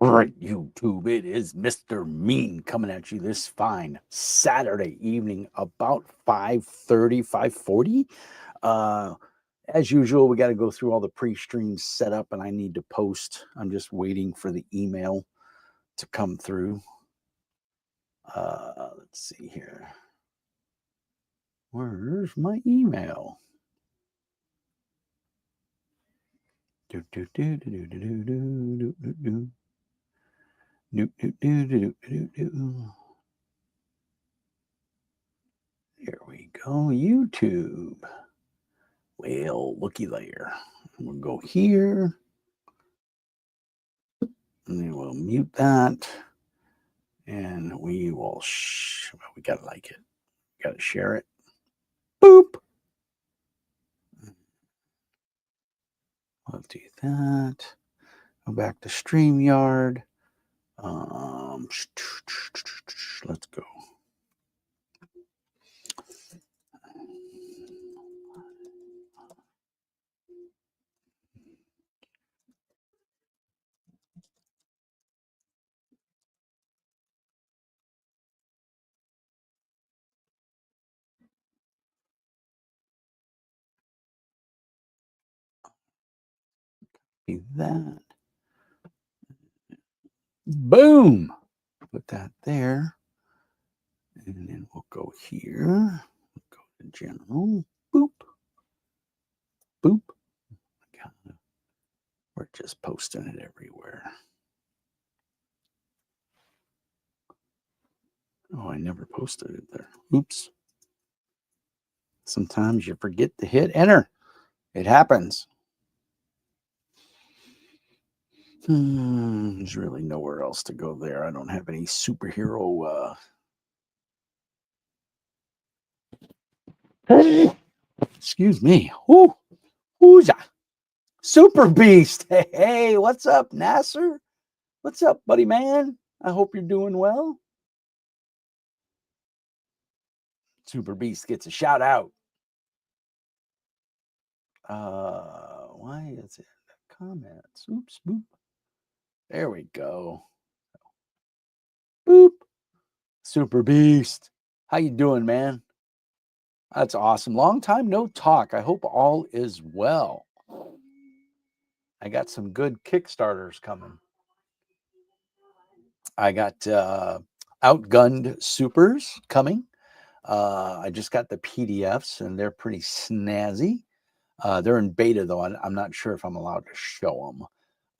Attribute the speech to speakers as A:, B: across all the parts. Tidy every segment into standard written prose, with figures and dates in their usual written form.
A: Right, YouTube. It is Mr. Mean coming at you this fine Saturday evening about 5:30, 5:40. Uh, as usual, we got to go through all the pre-stream setup and I need to post. I'm just waiting for the email to come through. Let's see here. Where's my email? Do, do, do, do, do, do, do, do, do. Do, do, do, do, do, do. Here we go, YouTube. Well, looky there. We'll go here. And then we'll mute that. And we will, we got to like it. Got to share it. Boop. We'll do that. Go back to StreamYard. Let's go. Do that. Boom. Put that there. And then we'll go here. Go to general. Boop. Boop. We're just posting it everywhere. Oh, I never posted it there. Oops. Sometimes you forget to hit enter. It happens. There's really nowhere else to go there. I don't have any superhero. Excuse me. Who? Who's that? Super Beast. Hey, what's up, Nasser? What's up, buddy man? I hope you're doing well. Super Beast gets a shout out. Why is it comments? Oops, boop. There we go. Boop. Super Beast. How you doing, man? That's awesome. Long time no talk. I hope all is well. I got some good Kickstarters coming. I got Outgunned Supers coming. I just got the PDFs and they're pretty snazzy. They're in beta though. I'm not sure if I'm allowed to show them.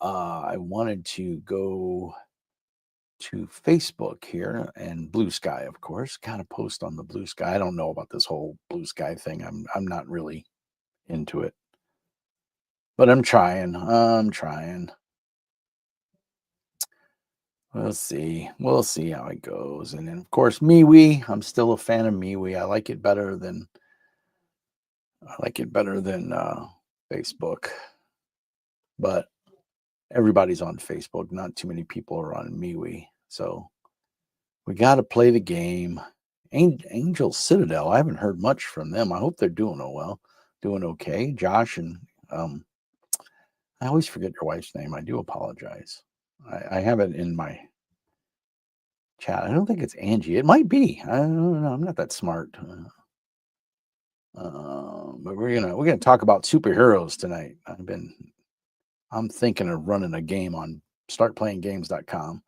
A: I wanted to go to Facebook here and Blue Sky, of course. Kind of post on the Blue Sky. I don't know about this whole Blue Sky thing. I'm not really into it, but I'm trying. We'll see. We'll see how it goes. And then, of course, MeWe. I'm still a fan of MeWe. I like it better than Facebook. But everybody's on Facebook. Not too many people are on MeWe. So we got to play the game. Angel Citadel. I haven't heard much from them. I hope they're doing well, doing okay. Josh and I always forget your wife's name. I do apologize. I have it in my chat. I don't think it's Angie. It might be. I don't know. I'm not that smart. But we're gonna talk about superheroes tonight. I'm thinking of running a game on startplayinggames.com.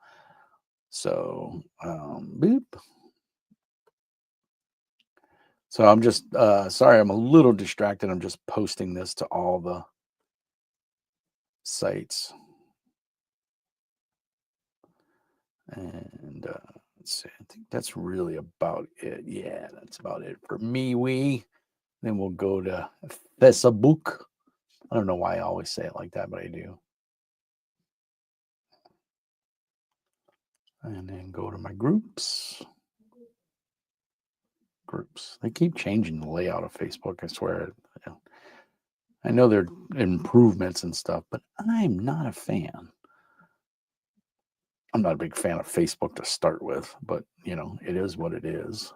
A: So boop. So I'm just sorry, I'm a little distracted. I'm just posting this to all the sites. And let's see, I think that's really about it. Yeah, that's about it for MeWe. Then we'll go to Facebook. I don't know why I always say it like that, but I do. And then go to my groups. They keep changing the layout of Facebook, I swear. I know there are improvements and stuff, but I'm not a fan. I'm not a big fan of Facebook to start with, but it is what it is.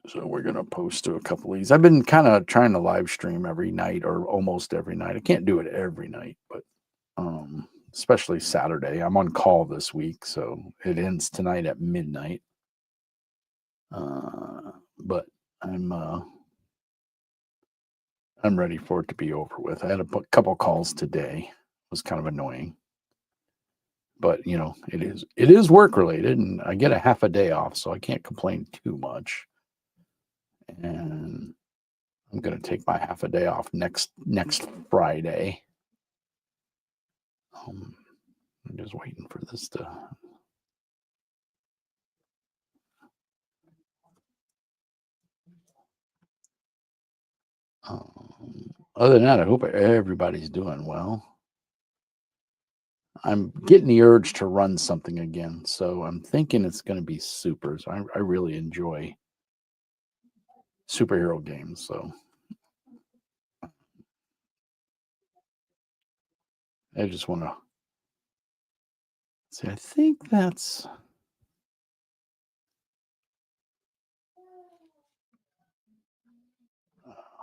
A: So we're going to post to a couple of these. I've been kind of trying to live stream every night or almost every night. I can't do it every night, but especially Saturday. I'm on call this week, so it ends tonight at midnight. But I'm ready for it to be over with. I had a couple calls today. It was kind of annoying, but it is work related, and I get a half a day off, so I can't complain too much. And I'm going to take my half a day off next Friday. I'm just waiting for this to. Other than that, I hope everybody's doing well. I'm getting the urge to run something again, so I'm thinking it's going to be supers. I really enjoy superhero games, so I just want to see. I think that's.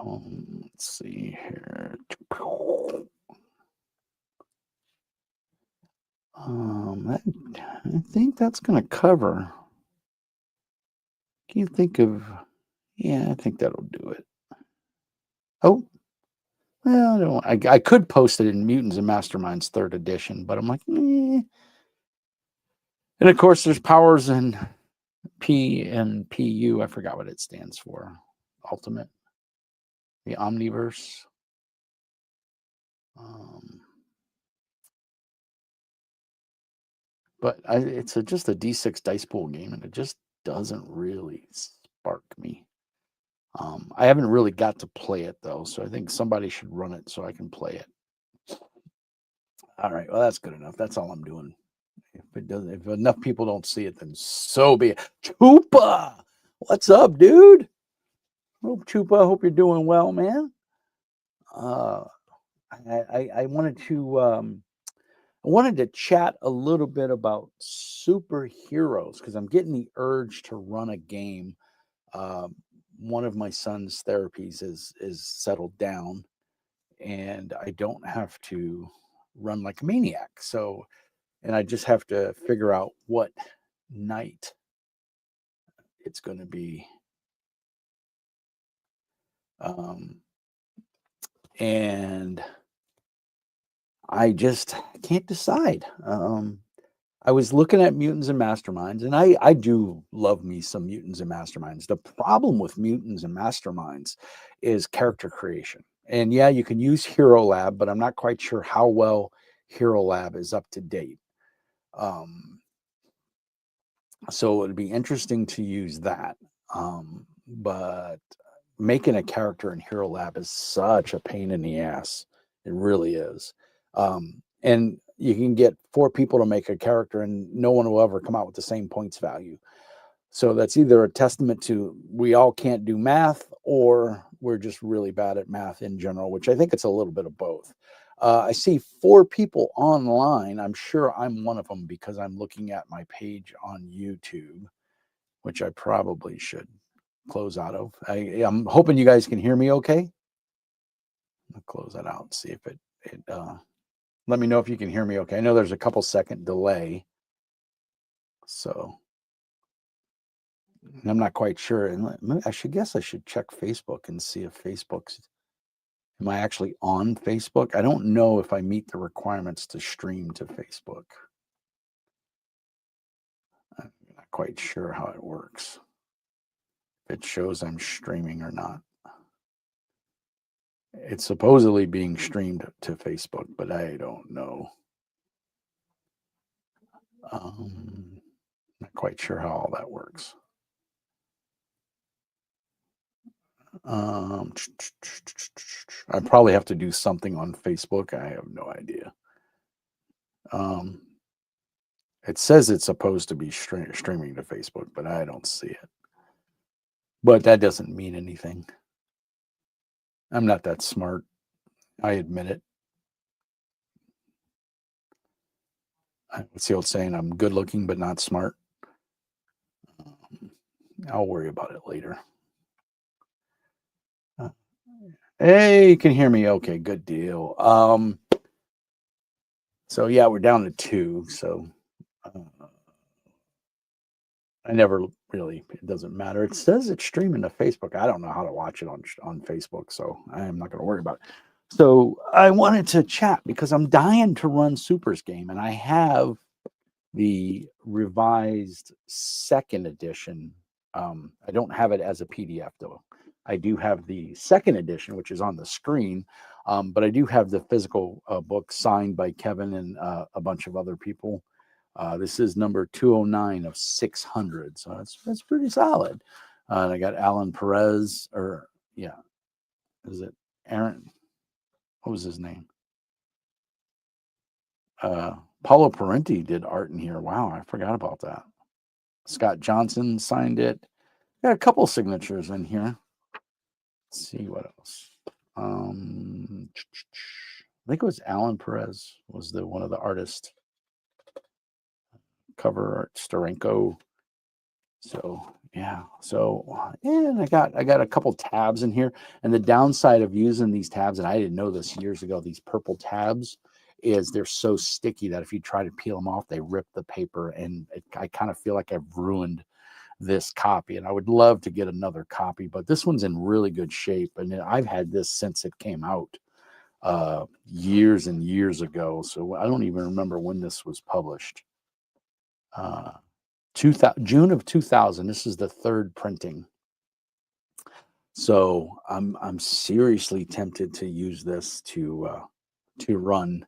A: Let's see here. I think that's going to cover. Can you think of? Yeah, I think that'll do it. Oh, well, I could post it in Mutants and Masterminds 3rd edition, but I'm like, eh. And of course, there's powers in P and PU. I forgot what it stands for. Ultimate, the Omniverse. But it's just a D6 dice pool game, and it just doesn't really spark me. I haven't really got to play it though, so I think somebody should run it so I can play it. All right, well that's good enough. That's all I'm doing. If enough people don't see it, then so be it. Chupa, what's up, dude? Chupa, hope you're doing well, man. I wanted to chat a little bit about superheroes because I'm getting the urge to run a game. One of my son's therapies is settled down, and I don't have to run like a maniac. So, and I just have to figure out what night it's going to be. And I just can't decide. I was looking at Mutants and Masterminds, and I do love me some Mutants and Masterminds. The problem with Mutants and Masterminds is character creation. And yeah, you can use Hero Lab, but I'm not quite sure how well Hero Lab is up to date. So it'd be interesting to use that. But making a character in Hero Lab is such a pain in the ass. It really is. And you can get 4 people to make a character and no one will ever come out with the same points value. So that's either a testament to we all can't do math or we're just really bad at math in general, which I think it's a little bit of both. I see 4 people online. I'm sure I'm one of them because I'm looking at my page on YouTube, which I probably should close out of. I'm hoping you guys can hear me okay. I'll close that out and see if it let me know if you can hear me okay. I know there's a couple second delay. So I'm not quite sure. And I should check Facebook and see if am I actually on Facebook? I don't know if I meet the requirements to stream to Facebook. I'm not quite sure how it works. If it shows I'm streaming or not. It's supposedly being streamed to Facebook, but I don't know. Not quite sure how all that works. I probably have to do something on Facebook. I have no idea. It says it's supposed to be streaming to Facebook, but I don't see it. But that doesn't mean anything. I'm not that smart. I admit it. What's the old saying? I'm good looking, but not smart. I'll worry about it later. Hey, you can hear me. Okay, good deal. So yeah, we're down to 2. So uh, I never really, it doesn't matter. It says it's streaming to Facebook. I don't know how to watch it on Facebook, so I am not going to worry about it. So I wanted to chat because I'm dying to run Super's game, and I have the revised second edition. I don't have it as a PDF though. I do have the second edition, which is on the screen, but I do have the physical book signed by Kevin and a bunch of other people. This is number 209 of 600, so that's pretty solid. And I got Alan Perez, or yeah, is it Aaron? What was his name? Paulo Parenti did art in here. Wow, I forgot about that. Scott Johnson signed it. Got a couple signatures in here. Let's see what else. I think it was Alan Perez was the one of the artists. Cover art, Steranko. So yeah, and I got a couple tabs in here. And the downside of using these tabs, and I didn't know this years ago, these purple tabs, is they're so sticky that if you try to peel them off, they rip the paper, and I kind of feel like I've ruined this copy. And I would love to get another copy, but this one's in really good shape, and I've had this since it came out years and years ago. So I don't even remember when this was published. 2000, June of 2000. This is the third printing. So I'm seriously tempted to use this to run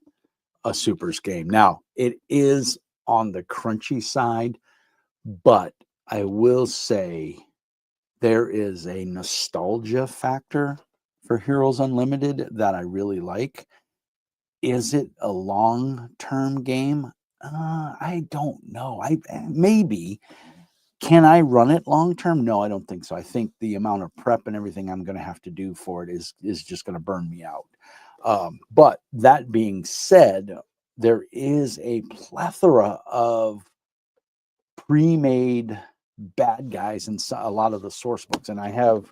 A: a Supers game. Now it is on the crunchy side, but I will say there is a nostalgia factor for Heroes Unlimited that I really like. Is it a long-term game? I don't know. Maybe. Can I run it long term? No, I don't think so. I think the amount of prep and everything I'm going to have to do for it is just going to burn me out. But that being said, there is a plethora of pre-made bad guys in a lot of the source books, and I have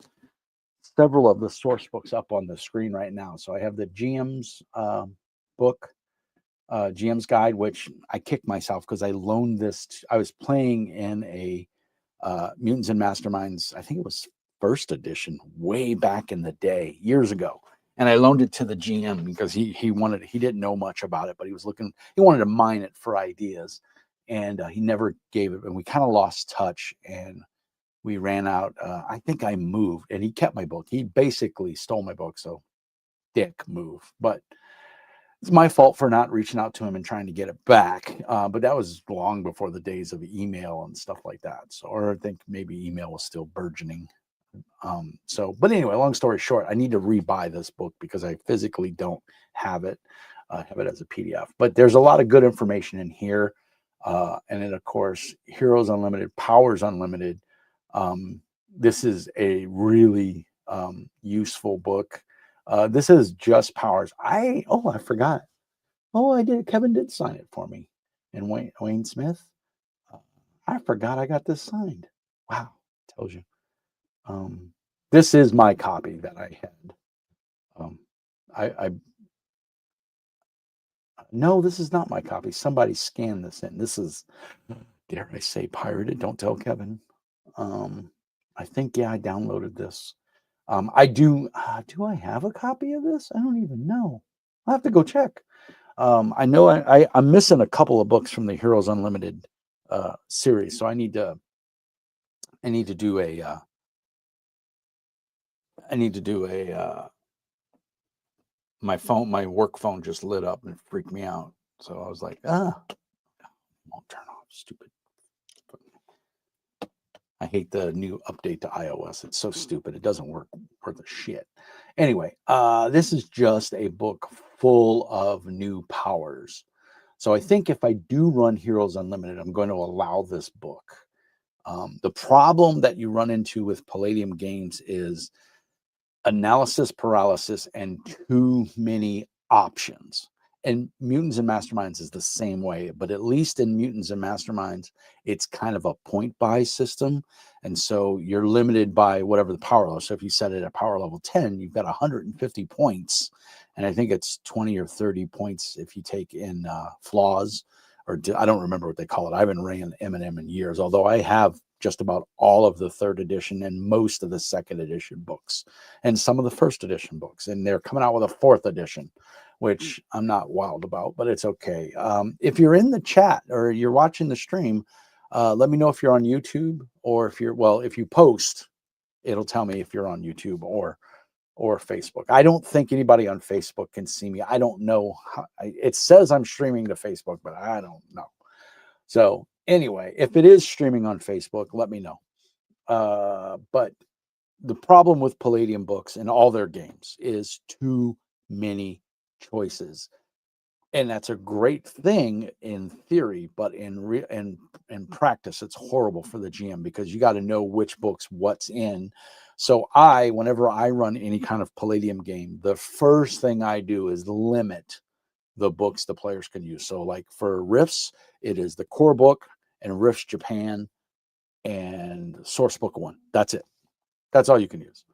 A: several of the source books up on the screen right now. So I have the GM's book, GM's Guide, which I kicked myself because I loaned this. I was playing in a Mutants and Masterminds, I think it was first edition, way back in the day, years ago. And I loaned it to the GM because he didn't know much about it, but he wanted to mine it for ideas. And he never gave it. And we kind of lost touch, and we ran out. I think I moved, and he kept my book. He basically stole my book. So dick move. But it's my fault for not reaching out to him and trying to get it back. But that was long before the days of email and stuff like that. So, or I think maybe email was still burgeoning. But anyway, long story short, I need to rebuy this book because I physically don't have it. Have it as a PDF. But there's a lot of good information in here. And then, of course, Heroes Unlimited, Powers Unlimited. This is a really useful book. This is just Powers. I forgot. Oh, I did. Kevin did sign it for me. And Wayne Smith. I forgot I got this signed. Wow, tells you. This is my copy that I had. I no, this is not my copy. Somebody scanned this in. This is, dare I say, pirated. Don't tell Kevin. I think I downloaded this. I do. Do I have a copy of this? I don't even know. I'll have to go check. I know I'm missing a couple of books from the Heroes Unlimited series, so I need to do a my work phone just lit up and freaked me out. So I was like, won't turn off, stupid. I hate the new update to iOS. It's so stupid. It doesn't work worth a shit. Anyway, this is just a book full of new powers. So I think if I do run Heroes Unlimited, I'm going to allow this book. The problem that you run into with Palladium games is analysis paralysis and too many options. And Mutants and Masterminds is the same way, but at least in Mutants and Masterminds, it's kind of a point buy system. And so you're limited by whatever the power level. So if you set it at power level 10, you've got 150 points. And I think it's 20 or 30 points if you take in flaws, or I don't remember what they call it. I haven't ran M&M in years, although I have just about all of the 3rd edition and most of the 2nd edition books and some of the 1st edition books. And they're coming out with a 4th edition, which I'm not wild about, but it's okay. If you're in the chat or you're watching the stream, let me know if you're on YouTube, or if you post, it'll tell me if you're on YouTube or Facebook. I don't think anybody on Facebook can see me. I don't know how, it says I'm streaming to Facebook, but I don't know. So anyway, if it is streaming on Facebook, let me know. But the problem with Palladium Books and all their games is too many choices. And that's a great thing in theory, but in practice, it's horrible for the GM, because you got to know which books, what's in. So whenever I run any kind of Palladium game, the first thing I do is limit the books the players can use. So like for Rifts, it is the core book and Rifts Japan and Source Book 1. That's it. That's all you can use.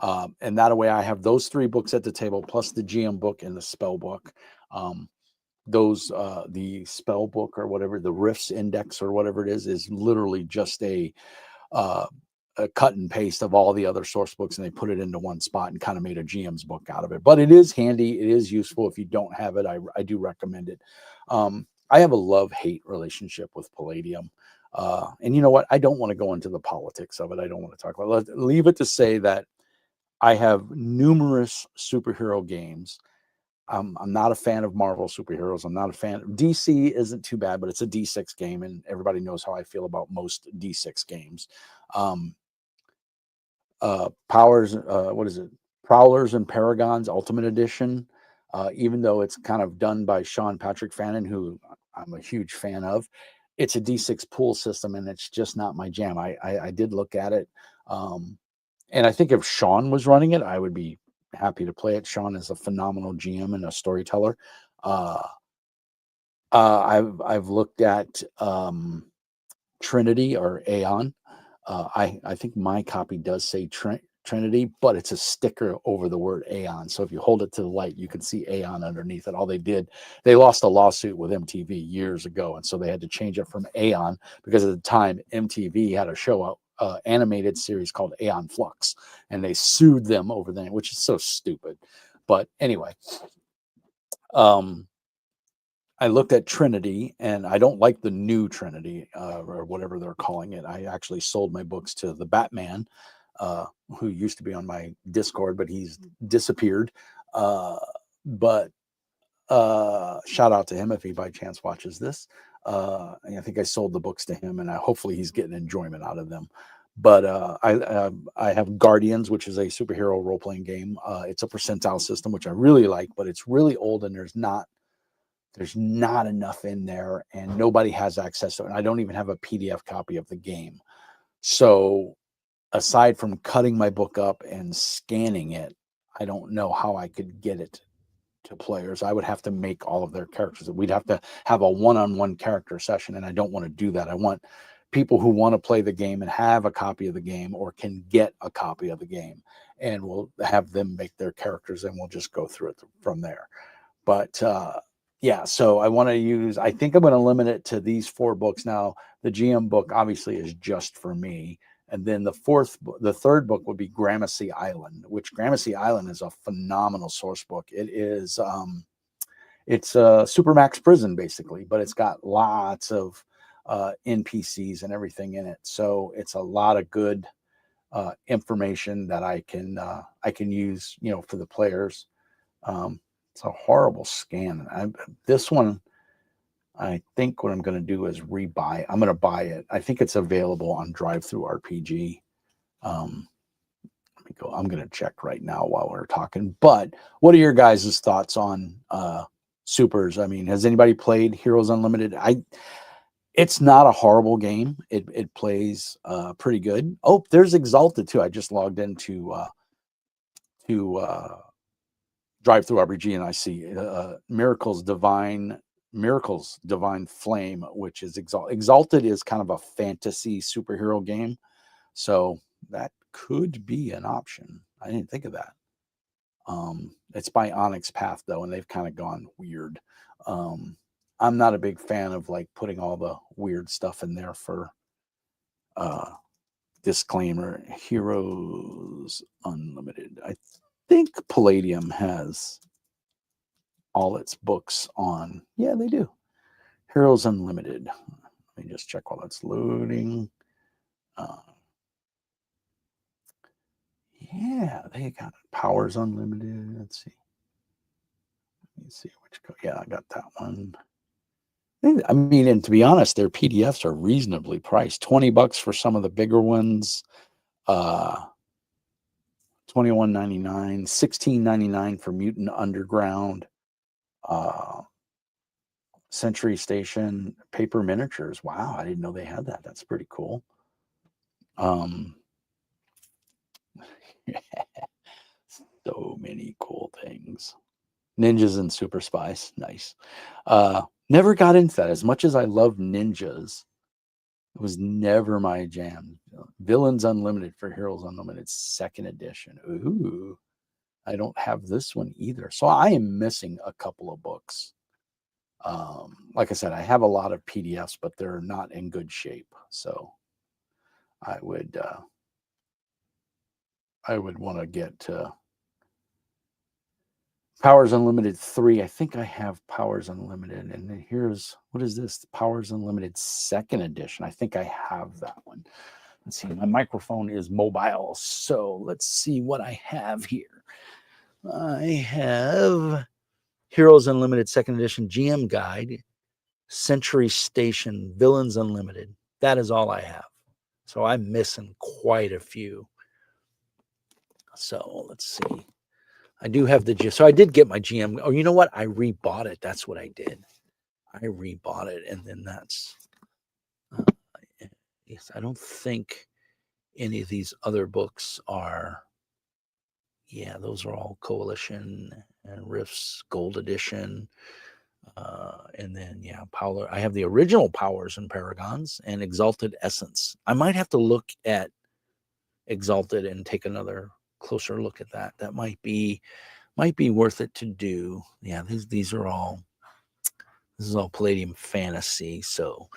A: And that way I have those 3 books at the table, plus the GM book and the spell book. The spell book or whatever, the Rifts Index or whatever it is literally just a cut and paste of all the other source books, and they put it into one spot and kind of made a GM's book out of it. But it is handy. It is useful. If you don't have it, I do recommend it. I have a love-hate relationship with Palladium. And you know what? I don't want to go into the politics of it. I don't want to talk about it. Leave it to say that I have numerous superhero games. I'm not a fan of Marvel superheroes. I'm not a fan. DC isn't too bad, but it's a D6 game, and everybody knows how I feel about most D6 games. Powers, what is it? Prowlers and Paragons Ultimate Edition. Even though it's kind of done by Sean Patrick Fannin, who I'm a huge fan of, it's a D6 pool system, and it's just not my jam. I did look at it, and I think if Sean was running it, I would be happy to play it. Sean is a phenomenal GM and a storyteller. I've looked at Trinity or Aeon. I think my copy does say Trinity, but it's a sticker over the word Aeon. So if you hold it to the light, you can see Aeon underneath it. All they lost a lawsuit with MTV years ago, and so they had to change it from Aeon, because at the time MTV had a show animated series called Aeon Flux, and they sued them over that, which is so stupid. But anyway, I looked at Trinity, and I don't like the new Trinity, or whatever they're calling it. I actually sold my books to the Batman, who used to be on my Discord, but he's disappeared. But shout out to him if he by chance watches this. I think I sold the books to him, and hopefully he's getting enjoyment out of them. But I have Guardians, which is a superhero role-playing game. It's a percentile system, which I really like, but it's really old, and there's not enough in there, and nobody has access to it. And I don't even have a PDF copy of the game. So aside from cutting my book up and scanning it, I don't know how I could get it to players. I would have to make all of their characters. We'd have to have a one-on-one character session, and I don't want to do that. I want people who want to play the game and have a copy of the game, or can get a copy of the game, and we'll have them make their characters, and we'll just go through it from there. But yeah, so I think I'm going to limit it to these 4 books. Now, the GM book obviously is just for me. And then the 3rd book would be Gramercy Island, which Gramercy Island is a phenomenal source book. It is, it's a Supermax prison basically, but it's got lots of NPCs and everything in it. So it's a lot of good information that I can use, for the players. It's a horrible scan. This one, I think what I'm going to do is rebuy. I'm going to buy it. I think it's available on DriveThruRPG. Let me go. I'm going to check right now while we're talking. But what are your guys' thoughts on supers? I mean, has anybody played Heroes Unlimited? It's not a horrible game. It plays pretty good. Oh, there's Exalted too. I just logged into Drive through RBG, and I see Miracles Divine Flame, which is Exalted is kind of a fantasy superhero game, so that could be an option. I didn't think of that. It's by Onyx Path though, and they've kind of gone weird. I'm not a big fan of like putting all the weird stuff in there for disclaimer. Heroes Unlimited. I think Palladium has all its books on. Yeah, they do. Heroes Unlimited. Let me just check while that's loading. Yeah, they got Powers Unlimited. Let's see. Let me see which. Yeah, I got that one. I mean, and to be honest, their PDFs are reasonably priced. $20 for some of the bigger ones. $21.99, $16.99 for Mutant Underground. Century Station paper miniatures. Wow, I didn't know they had that. That's pretty cool. So many cool things. Ninjas and Super Spies. Nice. Never got into that. As much as I love ninjas, it was never my jam. Villains Unlimited for Heroes Unlimited, 2nd edition. Ooh, I don't have this one either. So I am missing a couple of books. Like I said, I have a lot of PDFs, but they're not in good shape. So I would want to get Powers Unlimited 3. I think I have Powers Unlimited. And then here's, what is this? Powers Unlimited 2nd edition. I think I have that one. Let's see. My microphone is mobile. So let's see what I have here. I have Heroes Unlimited 2nd edition GM Guide, Century Station, Villains Unlimited. That is all I have. So I'm missing quite a few. So let's see. I do have so I did get my GM. Oh, you know what? I rebought it. That's what I did. I rebought it. And then that's, yes, I don't think any of these other books are, yeah, those are all Coalition and Rifts Gold Edition. And then, yeah, I have the original Powers and Paragons and Exalted Essence. I might have to look at Exalted and take another closer look at that. That might be worth it to do. Yeah, these are all, this is all Palladium Fantasy. So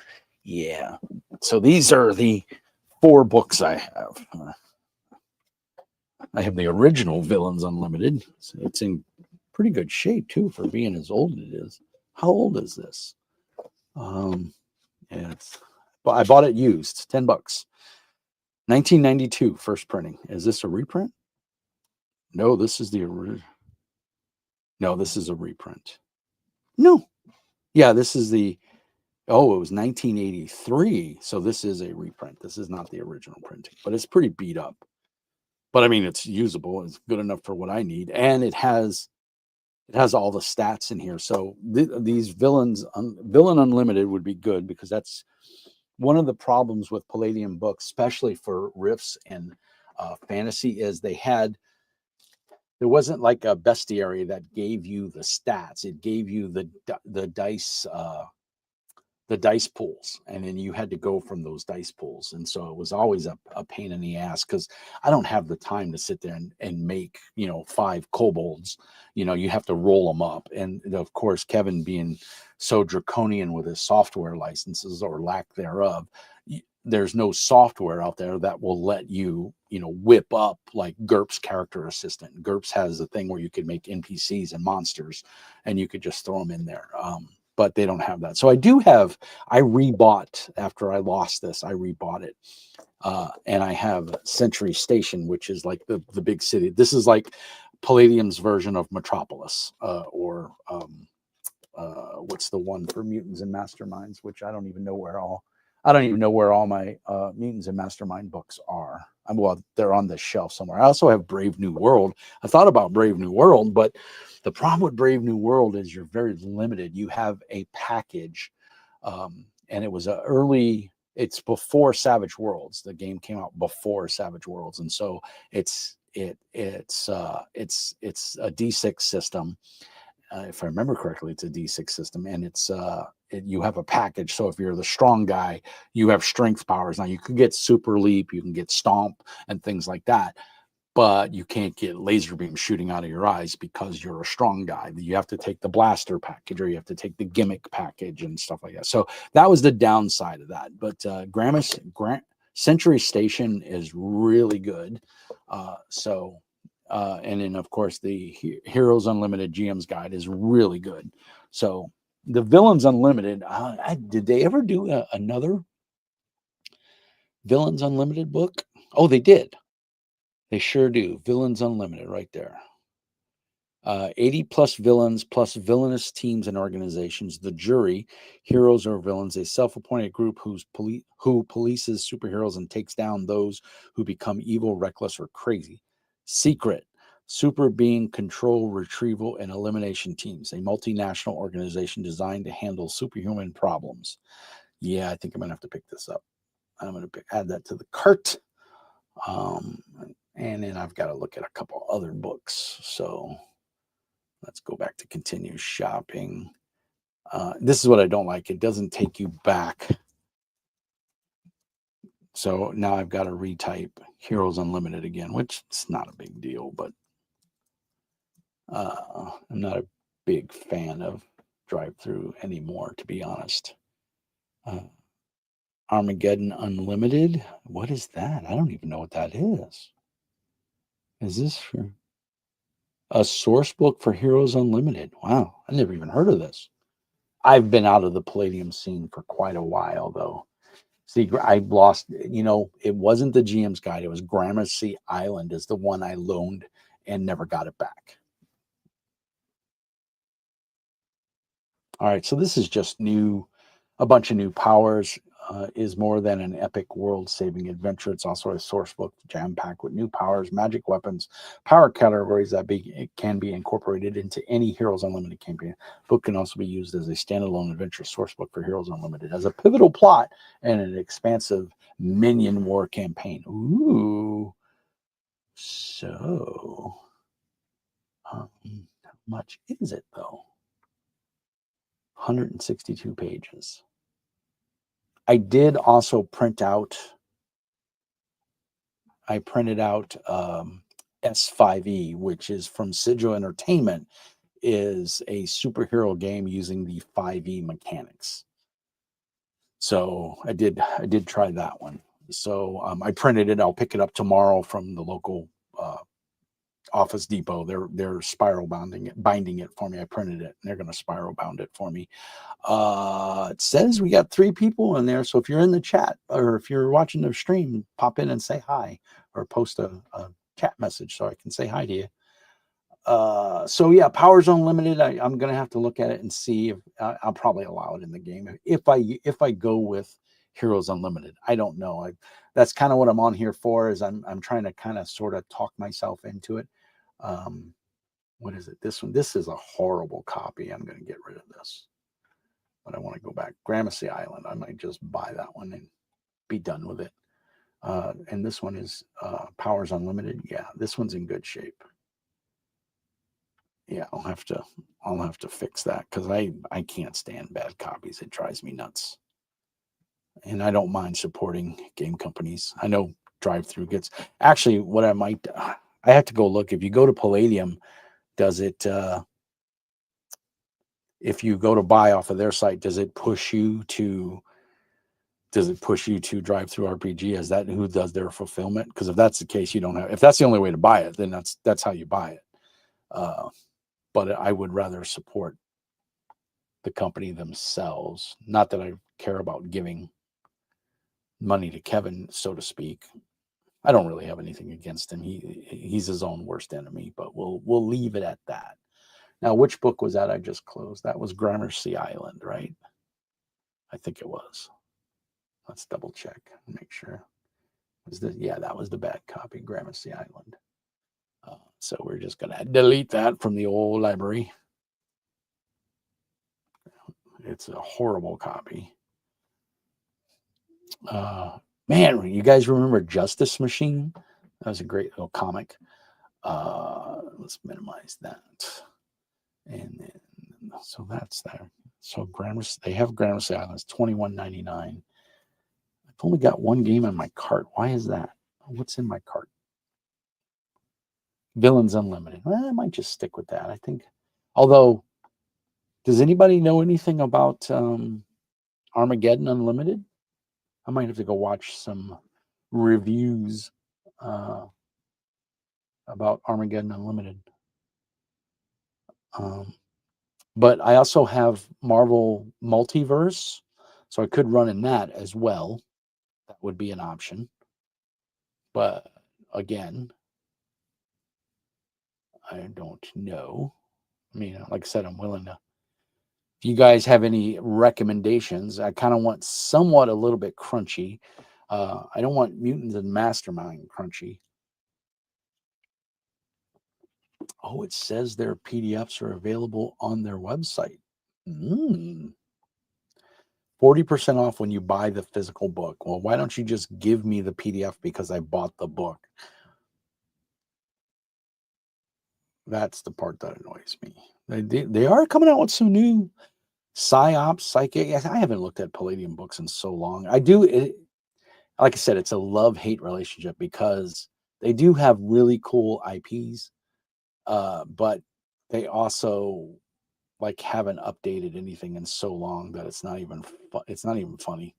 A: yeah, so these are the 4 books I have. I have the original Villains Unlimited. So it's in pretty good shape too for being as old as it is. How old is this? I bought it used, $10. 1992 first printing. Is this a reprint? No, this is the original. No, this is a reprint. No. Yeah, this is the, it was 1983. So this is a reprint. This is not the original printing, but it's pretty beat up. But I mean, it's usable. It's good enough for what I need. And it has all the stats in here. So these Villain Unlimited would be good, because that's one of the problems with Palladium books, especially for Rifts and fantasy, is there wasn't like a bestiary that gave you the stats. It gave you the dice pools, and then you had to go from those dice pools. And so it was always a pain in the ass, because I don't have the time to sit there and make 5 kobolds. You have to roll them up. And of course, Kevin being so draconian with his software licenses, or lack thereof, there's no software out there that will let you whip up like GURPS Character Assistant. GURPS has a thing where you could make NPCs and monsters, and you could just throw them in there. But they don't have that. So I rebought, after I lost this, I rebought it. And I have Century Station, which is like the big city. This is like Palladium's version of Metropolis, or what's the one for Mutants and Masterminds, which I don't even know where all my Mutants and Mastermind books are. Well, they're on the shelf somewhere. I also have Brave New World. I thought about Brave New World, but the problem with Brave New World is you're very limited. You have a package, and it was it's before Savage Worlds. The game came out before Savage Worlds, and so it's it's a D6 system. If I remember correctly, it's a D6 system, and you have a package. So if you're the strong guy, you have strength powers. Now you can get super leap, you can get stomp, and things like that, but you can't get laser beam shooting out of your eyes because you're a strong guy. You have to take the blaster package, or you have to take the gimmick package and stuff like that. So that was the downside of that. But Century Station is really good. And then, of course, the Heroes Unlimited GM's Guide is really good. So the Villains Unlimited, did they ever do another Villains Unlimited book? Oh, they did. They sure do. Villains Unlimited right there. 80 plus villains plus villainous teams and organizations. The Jury, heroes or villains, a self-appointed group who polices superheroes and takes down those who become evil, reckless, or crazy. Secret, super being control, retrieval, and elimination teams, a multinational organization designed to handle superhuman problems. Yeah, I think I'm gonna have to pick this up. I'm gonna add that to the cart. And then I've got to look at a couple other books. So let's go back to continue shopping. This is what I don't like. It doesn't take you back. So now I've got to retype Heroes Unlimited again, which is not a big deal, but I'm not a big fan of drive-through anymore, to be honest. Armageddon Unlimited. What is that? I don't even know what that is. Is this for a source book for Heroes Unlimited? Wow, I never even heard of this. I've been out of the Palladium scene for quite a while, though. See, I lost, it wasn't the GM's Guide. It was Gramercy Island is the one I loaned and never got it back. All right, so this is just a bunch of new powers. Is more than an epic world-saving adventure. It's also a source book jam-packed with new powers, magic weapons, power categories that can be incorporated into any Heroes Unlimited campaign. The book can also be used as a standalone adventure source book for Heroes Unlimited, as a pivotal plot and an expansive minion war campaign. Ooh. So, how much is it, though? 162 pages. I did also print out, S5E, which is from Sigil Entertainment, is a superhero game using the 5E mechanics. So I did try that one. So I printed it. I'll pick it up tomorrow from the local Office Depot. They're spiral binding it for me. I printed it, and they're going to spiral bound it for me. It says we got 3 people in there. So if you're in the chat, or if you're watching the stream, pop in and say hi, or post a chat message so I can say hi to you. So yeah, Powers Unlimited. I'm going to have to look at it and see if I'll probably allow it in the game. If I go with Heroes Unlimited, I don't know. That's kind of what I'm on here for, is I'm trying to kind of sort of talk myself into it. What is it? This one. This is a horrible copy. I'm going to get rid of this. But I want to go back. Gramercy Island. I might just buy that one and be done with it. And this one is Powers Unlimited. Yeah, this one's in good shape. Yeah, I'll have to fix that, because I can't stand bad copies. It drives me nuts. And I don't mind supporting game companies. I know drive-through gets, actually, what I have to go look. If you go to Palladium, does it, if you go to buy off of their site, does it push you to Drive-Through RPG? Is that who does their fulfillment? Because if that's the case, if that's the only way to buy it, then that's how you buy it. But I would rather support the company themselves. Not that I care about giving money to Kevin, so to speak. I don't really have anything against him. He's his own worst enemy, but we'll leave it at that. Now, which book was that I just closed? That was Gramercy Island, right? I think it was. Let's double check and make sure. Yeah, that was the bad copy, Gramercy Island. So we're just going to delete that from the old library. It's a horrible copy. Man, you guys remember Justice Machine? That was a great little comic. Let's minimize that. And then, so that's there. So they have Gramercy Islands, $21.99. I've only got one game in my cart. Why is that? What's in my cart? Villains Unlimited. Well, I might just stick with that. I think, although, does anybody know anything about Armageddon Unlimited? I might have to go watch some reviews about Armageddon Unlimited. But I also have Marvel Multiverse, so I could run in that as well. That would be an option. But again, I don't know. I mean, like I said, I'm willing to. If you guys have any recommendations, I kind of want somewhat a little bit crunchy. I don't want Mutants and Mastermind crunchy. Oh, it says their PDFs are available on their website. 40% off when you buy the physical book. Well, why don't you just give me the PDF because I bought the book? That's the part that annoys me. They are coming out with some new PsyOps, Psychic. I haven't looked at Palladium books in so long. I do. Like I said, it's a love-hate relationship because they do have really cool IPs, but they also like haven't updated anything in so long that it's not even funny.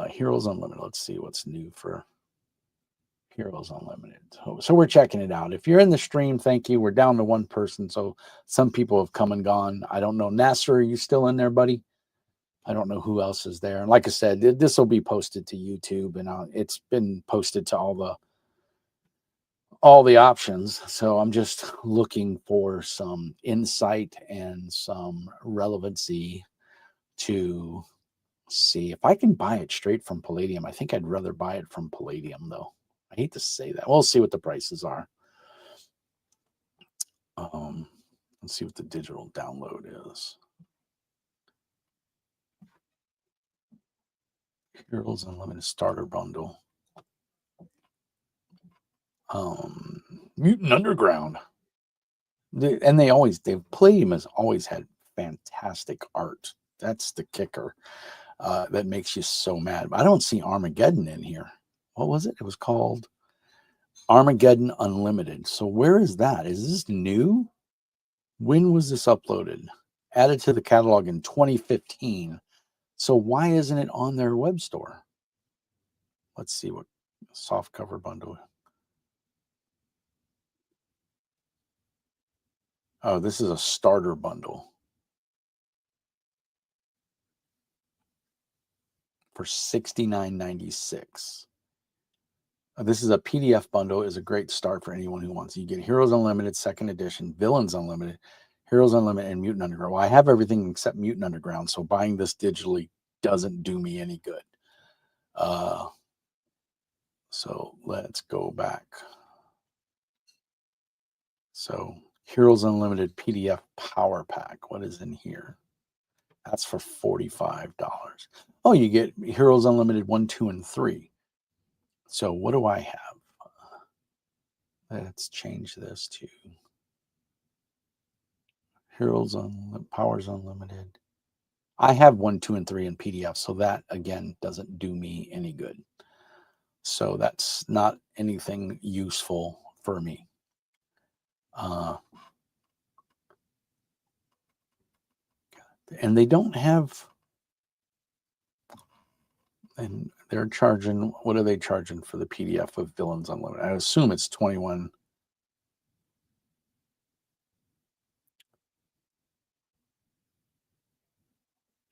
A: Heroes Unlimited. Let's see what's new for Heroes Unlimited. So we're checking it out. If you're in the stream, thank you. We're down to one person, so some people have come and gone. I don't know. Nasser, are you still in there, buddy? I don't know who else is there. And like I said, this will be posted to YouTube, and it's been posted to all the options. So I'm just looking for some insight and some relevancy to see if I can buy it straight from Palladium. I think I'd rather buy it from Palladium, though. I hate to say that. We'll see what the prices are. Let's see what the digital download is. Heroes Unlimited Starter Bundle. Mutant Underground. Palladium has always had fantastic art. That's the kicker that makes you so mad. But I don't see Armageddon in here. What was it? It was called Armageddon Unlimited. So where is that? Is this new? When was this uploaded? Added to the catalog in 2015. So why isn't it on their web store? Let's see what soft cover bundle. Oh, this is a starter bundle for $69.96. This is a PDF bundle. Is a great start for anyone who wants. You get Heroes Unlimited Second Edition, Villains Unlimited, Heroes Unlimited, and Mutant Underground. Well, I have everything except Mutant Underground, so buying this digitally doesn't do me any good. So let's go back. So Heroes Unlimited PDF Power Pack. What is in here? That's for $45. Oh, you get Heroes Unlimited 1, 2, and 3. So what do I have? Let's change this to Heroes Unlimited, Powers Unlimited. I have 1, 2, and 3 in PDF, so that again doesn't do me any good. So that's not anything useful for me. And they don't have, and they're charging, what are they charging for the PDF of Villains Unlimited? I assume it's 21.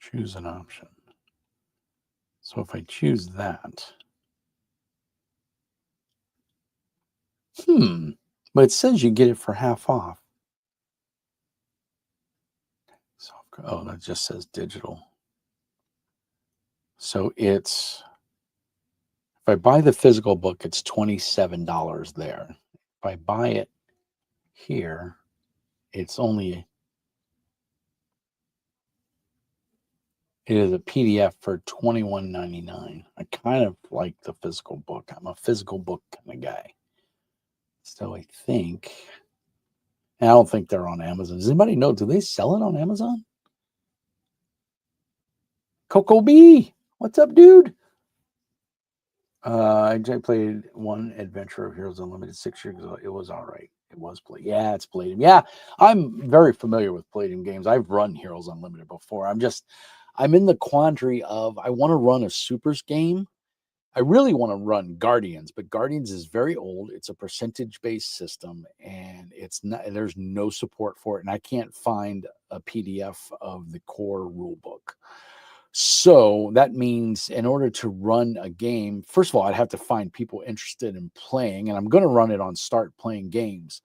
A: Choose an option. So if I choose that, but it says you get it for half off. Oh, that just says digital. So it's, if I buy the physical book, it's $27 there. If I buy it here, it's only, it is a PDF for $21.99. I kind of like the physical book. I'm a physical book kind of guy. So I think, and I don't think they're on Amazon. Does anybody know? Do they sell it on Amazon? Coco B, what's up, dude? I played one Adventure of Heroes Unlimited 6 years ago. It was all right. It was played. Yeah, it's Palladium. Yeah, I'm very familiar with Palladium games. I've run Heroes Unlimited before. I'm in the quandary of I want to run a Supers game. I really want to run Guardians, but Guardians is very old. It's a percentage-based system, and it's not. There's no support for it, and I can't find a PDF of the core rule book. So that means in order to run a game, first of all, I'd have to find people interested in playing, and I'm going to run it on Start Playing Games.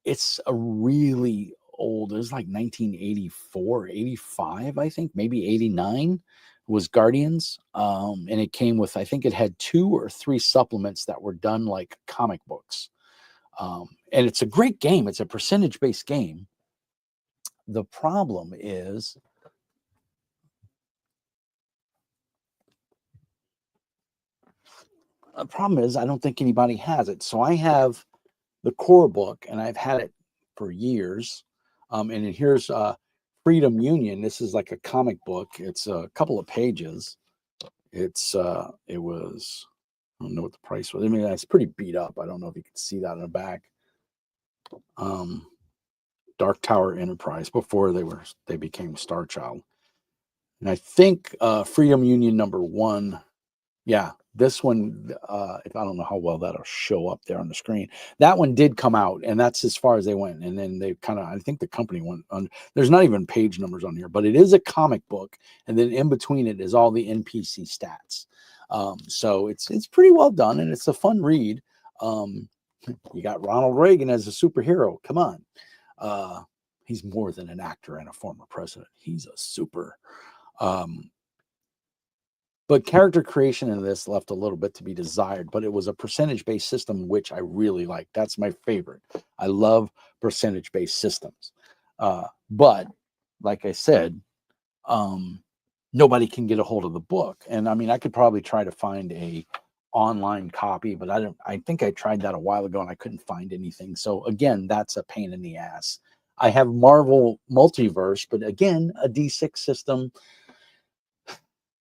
A: It's a really old, it was like 1984, 85, I think, maybe 89 was Guardians. And it came with, I think it had 2 or 3 supplements that were done like comic books. And it's a great game. It's a percentage based game. The problem is, I don't think anybody has it. So I have the core book, and I've had it for years. And here's Freedom Union. This is like a comic book. It's a couple of pages. It was, I don't know what the price was. I mean, it's pretty beat up. I don't know if you can see that in the back. Dark Tower Enterprise before they became Star Child. And I think Freedom Union #1. Yeah, this one, if I don't know how well that'll show up there on the screen. That one did come out, and that's as far as they went. And then they kind of, I think the company went on. There's not even page numbers on here, but it is a comic book, and then in between it is all the NPC stats. So it's pretty well done, and it's a fun read. You got Ronald Reagan as a superhero. Come on, he's more than an actor and a former president. He's a super. But character creation in this left a little bit to be desired, but it was a percentage-based system, which I really like. That's my favorite. I love percentage-based systems. But like I said, nobody can get a hold of the book. And I mean, I could probably try to find a online copy, but I think I tried that a while ago and I couldn't find anything. So again, that's a pain in the ass. I have Marvel Multiverse, but again, a D6 system.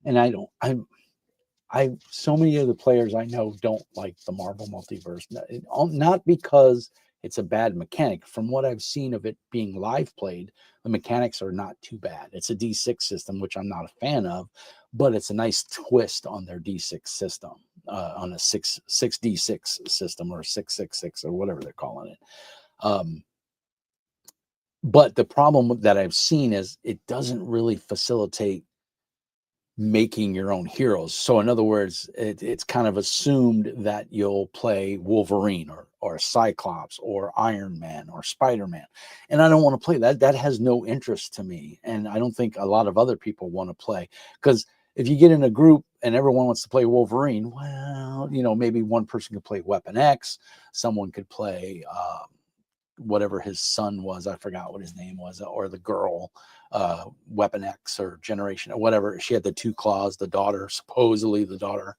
A: And so many of the players I know don't like the Marvel Multiverse, not because it's a bad mechanic. From what I've seen of it being live played, the mechanics are not too bad. It's a D6 system, which I'm not a fan of, but it's a nice twist on their D6 system, on a 6D6 system or 666 or whatever they're calling it. But the problem that I've seen is it doesn't really facilitate making your own heroes. So in other words, it's kind of assumed that you'll play Wolverine or Cyclops or Iron Man or Spider-Man. And I don't want to play that. That has no interest to me. And I don't think a lot of other people want to play, because if you get in a group and everyone wants to play Wolverine, well, maybe one person could play Weapon X, someone could play whatever his son was, I forgot what his name was, or the girl, Weapon X or Generation or whatever. She had the 2 claws, the daughter, supposedly the daughter,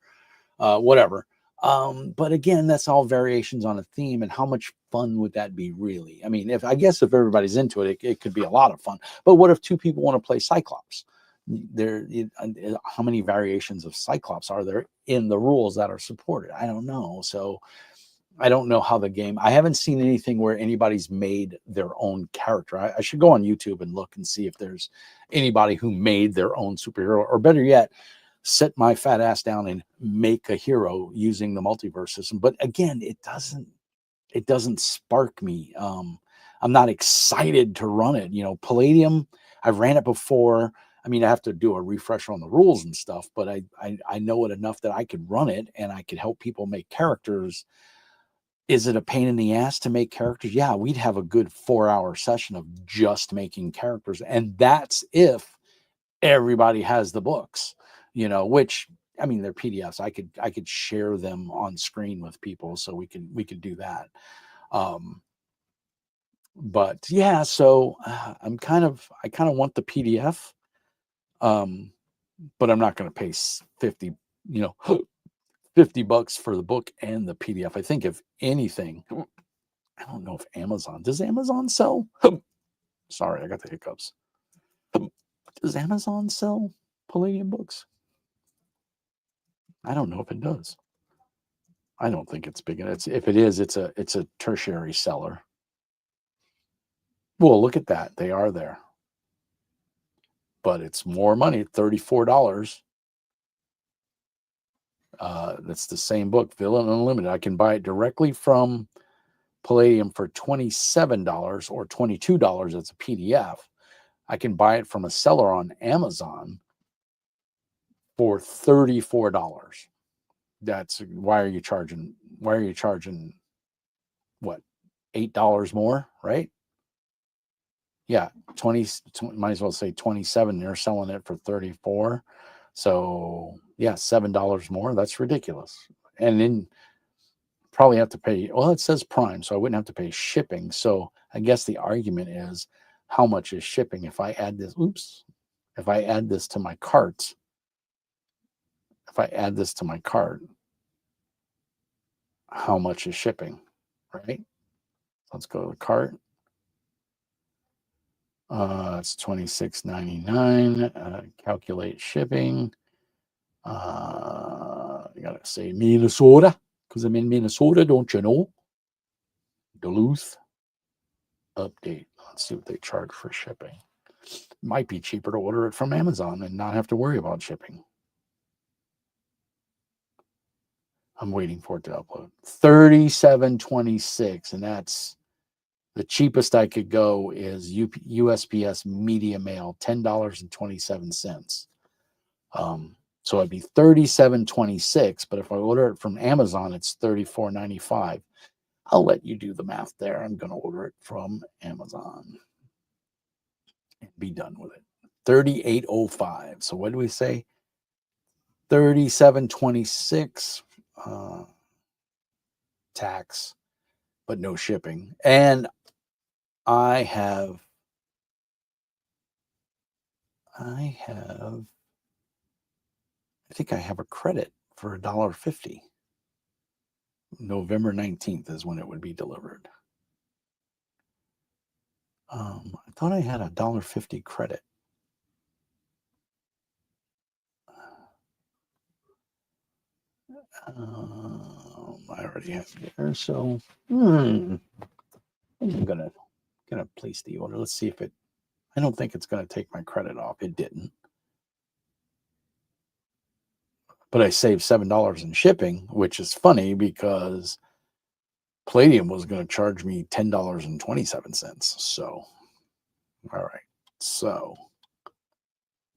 A: whatever. But again, that's all variations on a theme, and how much fun would that be really? I mean, if everybody's into it, it could be a lot of fun. But what if 2 people want to play Cyclops? How many variations of Cyclops are there in the rules that are supported? I don't know. So I don't know how the game, I haven't seen anything where anybody's made their own character. I should go on YouTube and look and see if there's anybody who made their own superhero, or better yet, sit my fat ass down and make a hero using the multiverse system. But again, it doesn't spark me. I'm not excited to run it. Palladium, I've ran it before. I mean, I have to do a refresher on the rules and stuff, but I know it enough that I could run it and I could help people make characters. Is it a pain in the ass to make characters? Yeah, we'd have a good 4-hour session of just making characters. And that's if everybody has the books, which, I mean, they're PDFs. I could share them on screen with people, so we could do that. But yeah, so I kind of want the PDF, but I'm not going to pay 50, $50 for the book and the PDF. I think if anything, I don't know if Amazon, does Amazon sell? Sorry, I got the hiccups. Does Amazon sell Palladium books? I don't know if it does. I don't think it's big. If it is, it's a tertiary seller. Well, look at that. They are there. But it's more money, $34. That's the same book, Villain Unlimited. I can buy it directly from Palladium for $27 or $22 as a PDF. I can buy it from a seller on Amazon for $34. That's why are you charging what, $8 more, right? Yeah, 20 might as well say 27. They're selling it for 34. So yeah, $7 more. That's ridiculous. And then probably have to pay, well, it says Prime, so I wouldn't have to pay shipping. So I guess the argument is how much is shipping? If I add this, if I add this to my cart, how much is shipping, right? Let's go to the cart. It's $26.99. Calculate shipping. I gotta say Minnesota, because I'm in Minnesota, don't you know? Duluth. Update. Let's see what they charge for shipping. Might be cheaper to order it from Amazon and not have to worry about shipping. I'm waiting for it to upload. $37.26, and that's the cheapest I could go is USPS Media Mail, $10.27. So it'd be $37.26, but if I order it from Amazon, it's $34.95. I'll let you do the math there. I'm going to order it from Amazon and be done with it. $38.05. So what do we say? $37.26 tax, but no shipping. And I think I have a credit for $1.50. November 19th is when it would be delivered. I thought I had a $1.50 credit. I already have it there, so I'm gonna place the order. Let's see if it. I don't think it's gonna take my credit off. It didn't, but I saved $7 in shipping, which is funny because Palladium was going to charge me $10.27. So, all right. So,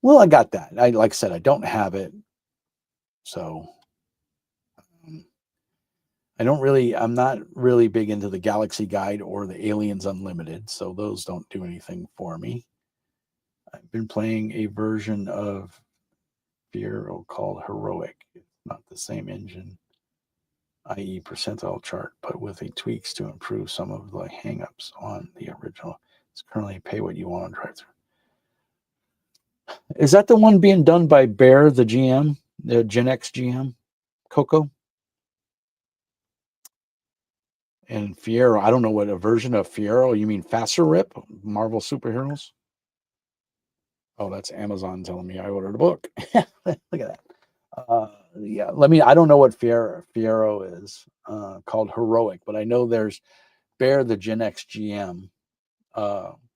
A: well, I got that. Like I said, I don't have it, so I'm not really big into the Galaxy Guide or the Aliens Unlimited, so those don't do anything for me. I've been playing a version of Fiero called Heroic. It's not the same engine, i.e. percentile chart, but with the tweaks to improve some of the hangups on the original. It's currently pay what you want on drive-thru. Is that the one being done by Bear, the GM, the Gen X GM, Coco? And Fiero, I don't know what a version of Fiero. You mean Faster Rip, Marvel Superheroes? Oh, that's Amazon telling me I ordered a book. Look at that. Yeah, I don't know what Fiero is called Heroic, but I know there's Bear, the Gen X GM,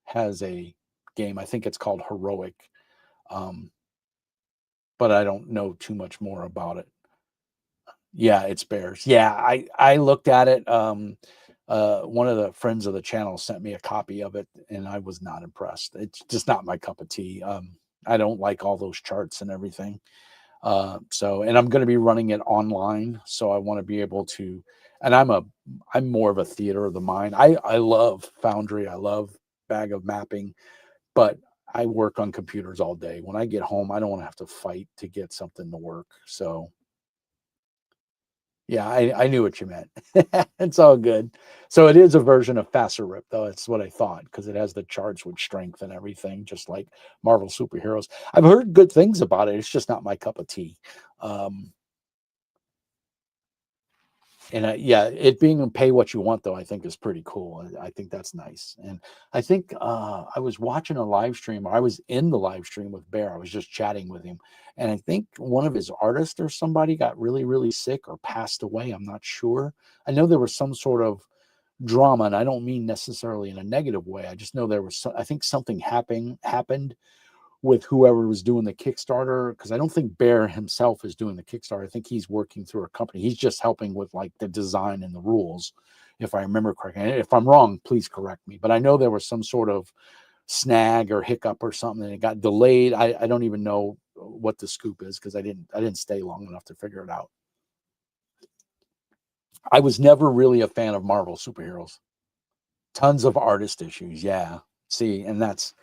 A: has a game. I think it's called Heroic. But I don't know too much more about it. Yeah, it's Bears. Yeah, I looked at it. One of the friends of the channel sent me a copy of it, and I was not impressed. It's just not my cup of tea. I don't like all those charts and everything. And I'm going to be running it online, so I want to be able to. And I'm more of a theater of the mind. I love Foundry. I love Bag of Mapping, but I work on computers all day. When I get home, I don't want to have to fight to get something to work. So, yeah, I knew what you meant. It's all good. So it is a version of Faster Rip, though. That's what I thought, because it has the charts with strength and everything, just like Marvel Superheroes. I've heard good things about it. It's just not my cup of tea. And yeah, it being a pay what you want though, I think is pretty cool. I think that's nice. And I think I was watching a live stream, or I was in the live stream with Bear. I was just chatting with him, and I think one of his artists or somebody got really, really sick or passed away. I'm not sure. I know there was some sort of drama, and I don't mean necessarily in a negative way. I just know there was, I think something happened with whoever was doing the Kickstarter, because I don't think Bear himself is doing the Kickstarter. I think he's working through a company. He's just helping with like the design and the rules, if I remember correctly. And if I'm wrong, please correct me. But I know there was some sort of snag or hiccup or something, and it got delayed. I don't even know what the scoop is, because I didn't stay long enough to figure it out. I was never really a fan of Marvel superheroes. Tons of artist issues, yeah. See, and that's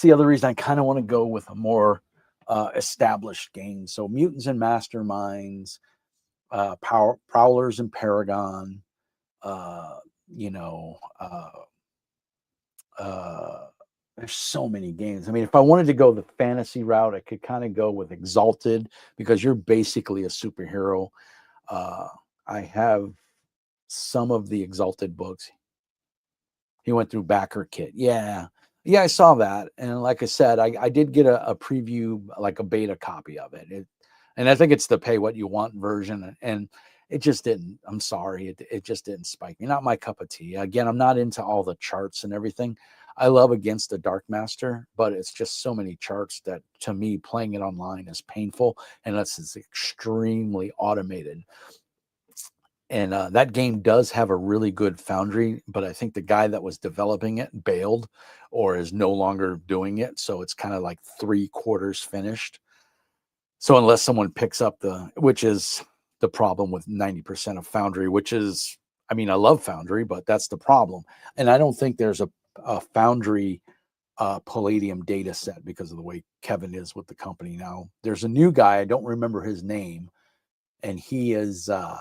A: the other reason I kind of want to go with a more established game. So Mutants and Masterminds, Prowlers and Paragon, uh, you know, uh, there's so many games. I mean, if I wanted to go the fantasy route, I could kind of go with Exalted, because you're basically a superhero. Uh, I have some of the Exalted books. He went through Backer Kit. Yeah. Yeah, I saw that. And like I said, I did get a preview, like a beta copy of it. And I think it's the pay what you want version. And it just didn't, I'm sorry, it just didn't spike me. Not my cup of tea. Again, I'm not into all the charts and everything. I love Against the Dark Master, but it's just so many charts that to me, playing it online is painful, unless it's extremely automated. And that game does have a really good foundry, but I think the guy that was developing it bailed or is no longer doing it. So it's kind of like 3/4 finished. So unless someone picks up which is the problem with 90% of Foundry, which is, I mean, I love Foundry, but that's the problem. And I don't think there's a Foundry Palladium data set, because of the way Kevin is with the company now. There's a new guy, I don't remember his name, and he is kind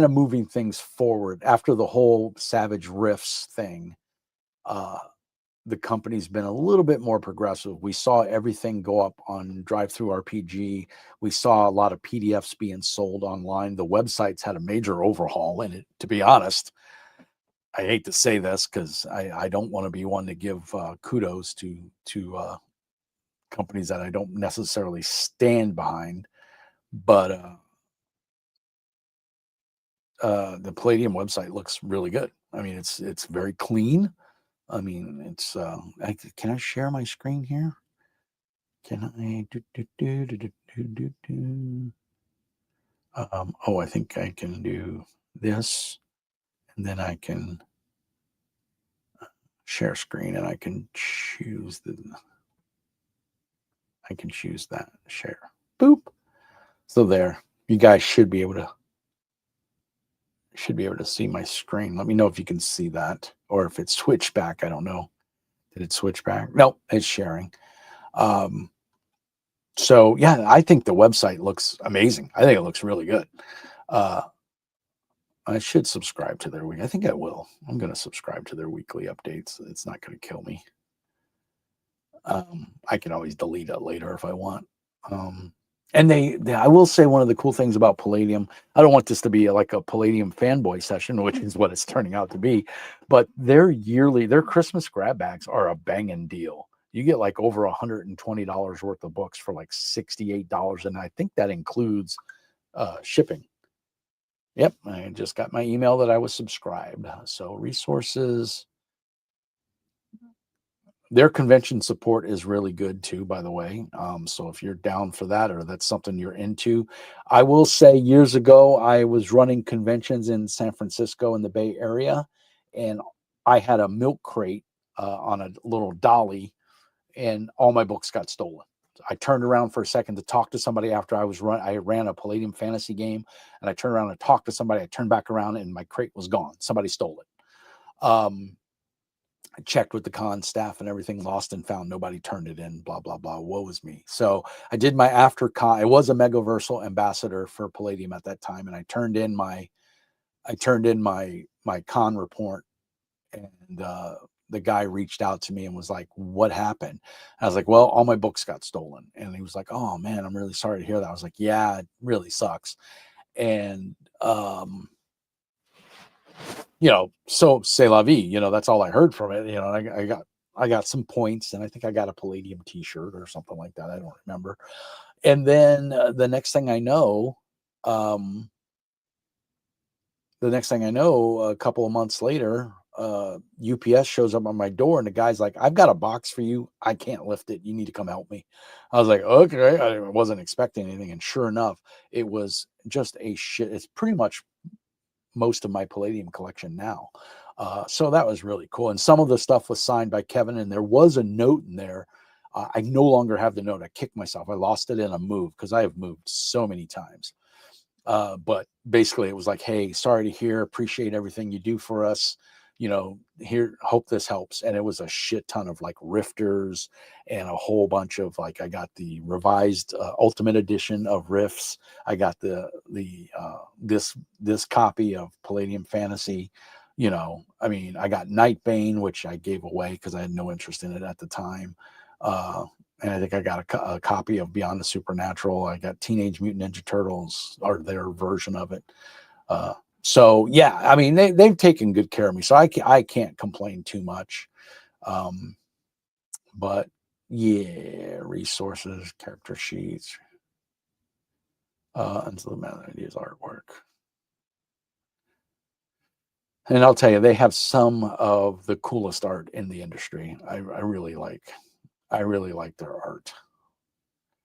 A: of moving things forward after the whole Savage Rifts thing. Uh, the company's been a little bit more progressive. We saw everything go up on DriveThruRPG. We saw a lot of PDFs being sold online. The websites had a major overhaul in it, to be honest. I hate to say this, because I don't want to be one to give kudos to companies that I don't necessarily stand behind, but the Palladium website looks really good. I mean, it's very clean. I mean, can I share my screen here? Can I do? Oh, I think I can do this, and then I can share screen, and I can choose that share. Boop. So there, you guys should be able to see my screen. Let me know if you can see that, or if it's switched back. I don't know. Did it switch back? No, it's sharing. So yeah, I think the website looks amazing. I think it looks really good. I should subscribe to their week. I think I will. I'm going to subscribe to their weekly updates. It's not going to kill me. I can always delete it later if I want. And I will say, one of the cool things about Palladium, I don't want this to be like a Palladium fanboy session, which is what it's turning out to be, but their Christmas grab bags are a banging deal. You get like over $120 worth of books for like $68, and I think that includes shipping. Yep, I just got my email that I was subscribed. So resources, their convention support is really good too, by the way. So if you're down for that, or that's something you're into, I will say, years ago, I was running conventions in San Francisco in the Bay Area, and I had a milk crate on a little dolly, and all my books got stolen. I turned around for a second to talk to somebody after I ran a Palladium fantasy game, and I turned around and talked to somebody. I turned back around and my crate was gone. Somebody stole it. I checked with the con staff and everything, lost and found, nobody turned it in, blah, blah, blah. Woe is me. So I did my after con. I was a Megaversal ambassador for Palladium at that time. And I turned in my con report, and the guy reached out to me and was like, "What happened?" I was like, "Well, all my books got stolen." And he was like, "Oh man, I'm really sorry to hear that." I was like, "Yeah, it really sucks." And so c'est la vie, that's all I heard from it. I got some points, and I think I got a Palladium t-shirt or something like that. I don't remember. And then the next thing I know, a couple of months later, UPS shows up on my door, and the guy's like, "I've got a box for you. I can't lift it. You need to come help me." I was like, "Okay." I wasn't expecting anything, and sure enough, it was just a shit. It's pretty much most of my Palladium collection now. So that was really cool. And some of the stuff was signed by Kevin, and there was a note in there. I no longer have the note. I kicked myself. I lost it in a move because I have moved so many times. But basically, it was like, "Hey, sorry to hear. Appreciate everything you do for us. Here, hope this helps." And it was a shit ton of like rifters and a whole bunch of like, I got the revised Ultimate Edition of Rifts. I got this copy of Palladium Fantasy. I got Nightbane, which I gave away because I had no interest in it at the time. And I think I got a copy of Beyond the Supernatural. I got Teenage Mutant Ninja Turtles, or their version of it. So yeah, I mean, they've taken good care of me, so I can't complain too much. But yeah, resources, character sheets, and so the Melodies artwork. And I'll tell you, they have some of the coolest art in the industry. I really like their art.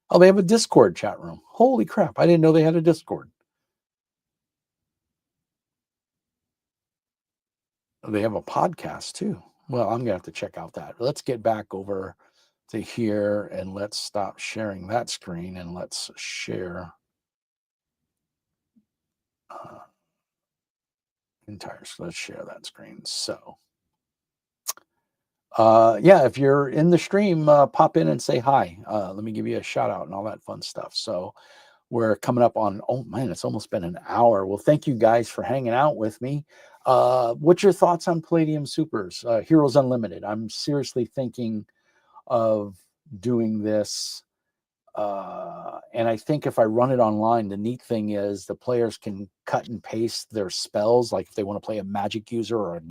A: Oh, they have a Discord chat room. Holy crap. I didn't know they had a Discord. They have a podcast too. Well, I'm going to have to check out that. Let's get back over to here, and let's stop sharing that screen, and let's share let's share that screen. So yeah, if you're in the stream, pop in and say hi. Let me give you a shout out and all that fun stuff. So we're coming up on, oh man, it's almost been an hour. Well, thank you guys for hanging out with me. What's your thoughts on Palladium Supers, Heroes Unlimited? I'm seriously thinking of doing this. And I think if I run it online, the neat thing is the players can cut and paste their spells. Like if they want to play a magic user or a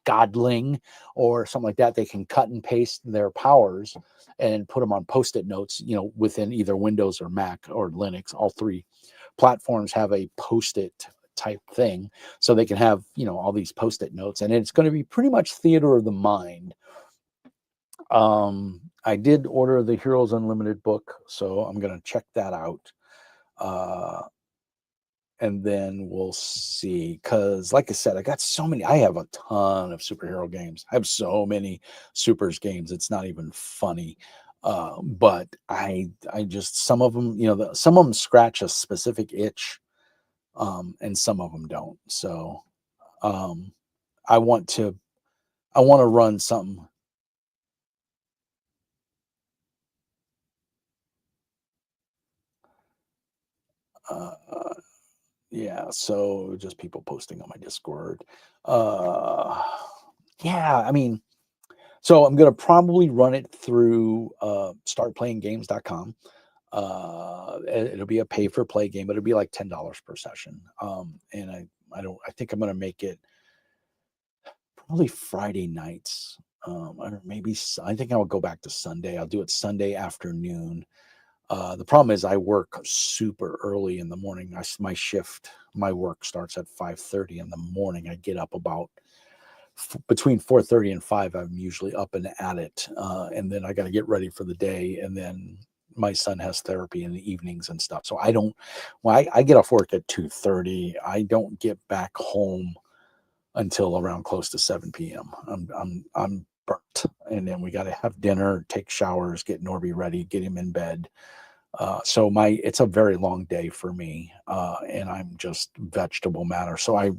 A: godling or something like that, they can cut and paste their powers and put them on post-it notes, within either Windows or Mac or Linux. All three platforms have a post-it type thing. So they can have, all these post-it notes, and it's going to be pretty much theater of the mind. I did order the Heroes Unlimited book, so I'm going to check that out. And then we'll see. Because, like I said, I have a ton of superhero games. I have so many supers games. It's not even funny. But I just, some of them, some of them scratch a specific itch, and some of them don't. So I want to run something. Yeah, so just people posting on my Discord. Yeah, I mean, so I'm gonna probably run it through startplayinggames.com. It'll be a pay for play game, but it'll be like $10 per session. And I think I'm gonna make it probably Friday nights. Or maybe I think I'll go back to Sunday. I'll do it Sunday afternoon. The problem is I work super early in the morning. My work starts at 5:30 in the morning. I get up about between 4:30 and 5. I'm usually up and at it. And then I got to get ready for the day. And then my son has therapy in the evenings and stuff. So I get off work at 2:30. I don't get back home until around close to 7 p.m. I'm burnt. And then we got to have dinner, take showers, get Norby ready, get him in bed. So it's a very long day for me, and I'm just vegetable matter. So I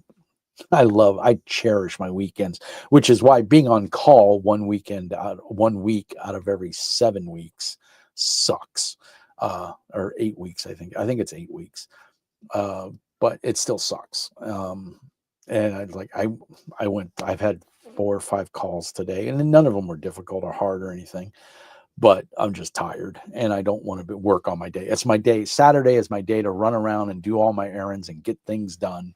A: cherish my weekends, which is why being on call 1 week out of every 7 weeks sucks, or 8 weeks. I think it's 8 weeks, but it still sucks. And I've had 4 or 5 calls today, and none of them were difficult or hard or anything. but I'm just tired and I don't want to work on my day. It's my day. Saturday is my day to run around and do all my errands and get things done.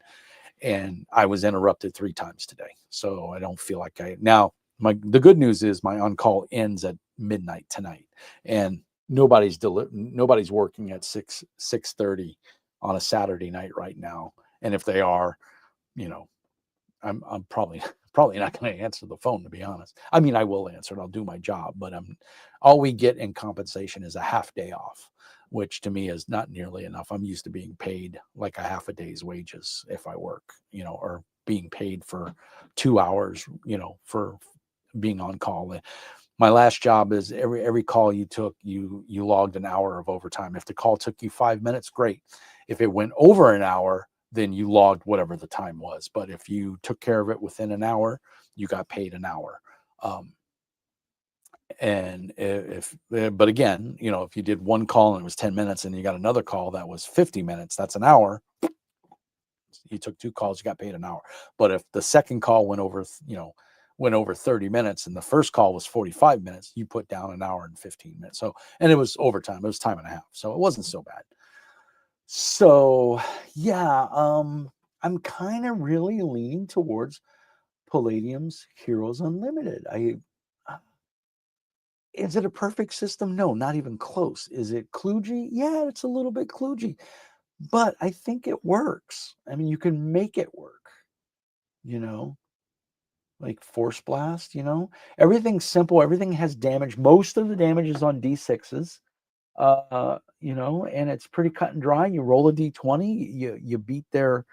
A: And I was interrupted 3 times today. So I don't feel like now the good news is my on-call ends at midnight tonight, and nobody's working at 6:30 on a Saturday night right now. And if they are, you know, I'm probably probably not going to answer the phone, to be honest. I mean, I will answer it. I'll do my job, but all we get in compensation is a half day off, which to me is not nearly enough. I'm used to being paid like a half a day's wages if I work, or being paid for 2 hours, for being on call. My last job is every call you took, you logged an hour of overtime. If the call took you 5 minutes, great. If it went over an hour, then you logged whatever the time was. But if you took care of it within an hour, you got paid an hour. And but again, if you did one call and it was 10 minutes and you got another call that was 50 minutes, that's an hour. You took 2 calls, you got paid an hour. But if the second call went over 30 minutes and the first call was 45 minutes, you put down an hour and 15 minutes. So, and it was overtime, it was time and a half. So it wasn't so bad. So yeah, I'm kind of really leaning towards Palladium's Heroes Unlimited. Is it a perfect system? No, not even close. Is it kludgy? Yeah, it's a little bit kludgy, but I think it works. I mean, you can make it work, like Force Blast, everything's simple. Everything has damage. Most of the damage is on D6s, and it's pretty cut and dry. You roll a D20, you beat their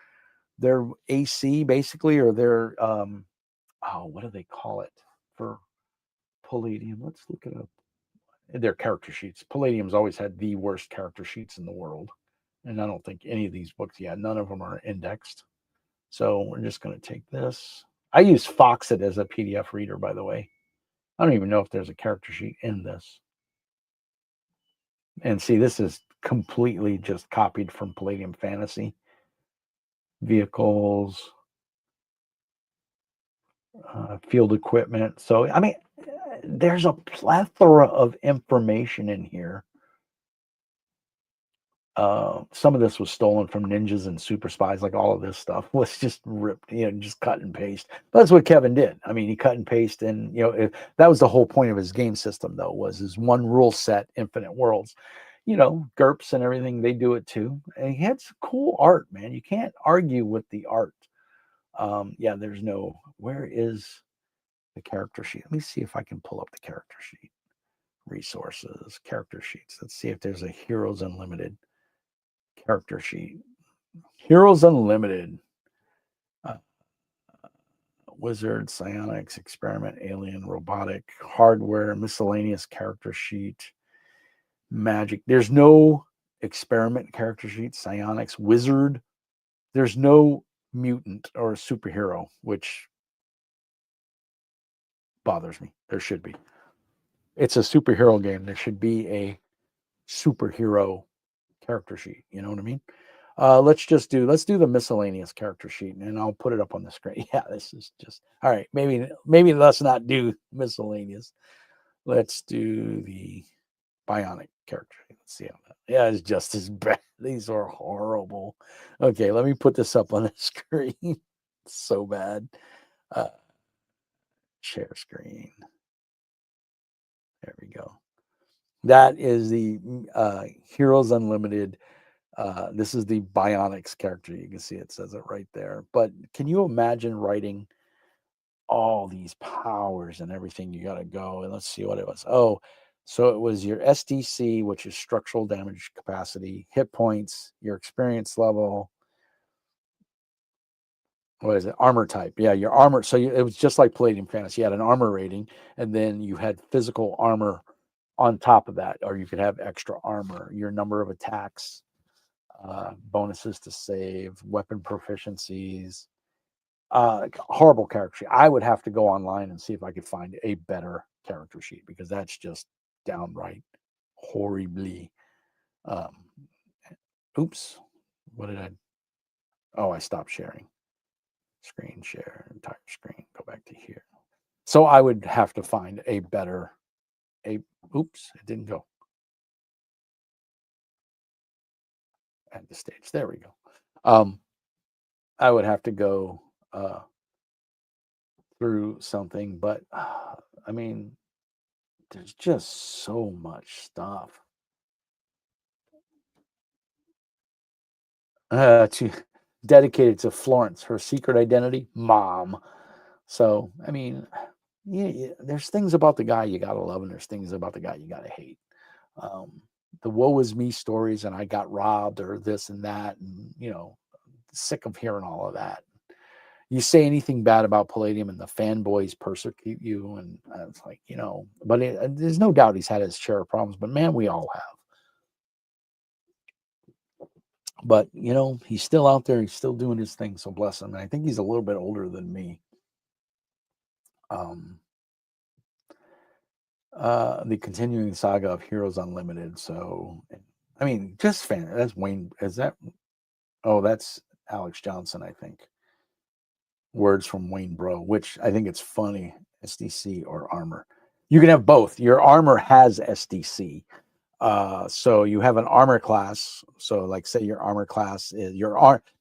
A: AC basically, or their what do they call it for Palladium? Let's look it up. Their character sheets. Palladium's always had the worst character sheets in the world, and I don't think any of these books yet. None of them are indexed. So we're just going to take this. I use Foxit as a PDF reader, by the way. I don't even know if there's a character sheet in this. And see, this is completely just copied from Palladium Fantasy. Vehicles, field equipment. So, I mean, there's a plethora of information in here. Some of this was stolen from Ninjas and Super Spies, like all of this stuff was just ripped, just cut and paste. But that's what Kevin did. I mean, he cut and paste, and that was the whole point of his game system, though, was his one rule set, Infinite Worlds. GURPS and everything, they do it too. And he had some cool art, man. You can't argue with the art. Yeah, where is the character sheet? Let me see if I can pull up the character sheet. Resources, character sheets. Let's see if there's a Heroes Unlimited character sheet. Heroes Unlimited. Wizard, Psionics, Experiment, Alien, Robotic, Hardware, Miscellaneous character sheet, Magic. There's no Experiment character sheet, Psionics, Wizard. There's no mutant or superhero, which bothers me. There should be. It's a superhero game. There should be a superhero character sheet. You know what I mean? Let's do the miscellaneous character sheet, and I'll put it up on the screen. Yeah, this is just all right. Maybe let's not do miscellaneous. Let's do the bionic character. Let's see how that. Yeah, it's just as bad. These are horrible. Okay, let me put this up on the screen. So bad. Share screen. There we go. That is the Heroes Unlimited. This is the Bionics character. You can see it says it right there. But can you imagine writing all these powers and everything? You got to go, and let's see what it was. Oh, so it was your SDC, which is structural damage capacity, hit points, your experience level. What is it? Armor type. Yeah, your armor. So it was just like Palladium Fantasy. You had an armor rating, and then you had physical armor on top of that, or you could have extra armor. Your number of attacks, bonuses to save, weapon proficiencies. Horrible character sheet. I would have to go online and see if I could find a better character sheet, because that's just downright horribly. Oops. What did I? Oh, I stopped sharing. Screen share, entire screen. Go back to here. So I would have to find a better a oops, it didn't go at the stage. There we go. I would have to go through something, but I mean, there's just so much stuff. To dedicated to Florence, her secret identity, mom. So, I mean, yeah, there's things about the guy you gotta love, and there's things about the guy you gotta hate. Um, the woe is me stories, and I got robbed, or this and that, and sick of hearing all of that. You say anything bad about Palladium, and the fanboys persecute you, and it's like But there's no doubt he's had his share of problems. But man, we all have. But he's still out there. He's still doing his thing. So bless him. And I think he's a little bit older than me. Um, the continuing saga of Heroes Unlimited. So, I mean, just fan. That's Wayne. Is that? Oh, that's Alex Johnson, I think. Words from Wayne Bro, which I think it's funny. SDC or armor. You can have both. Your armor has SDC. So you have an armor class. So, like, say your armor class is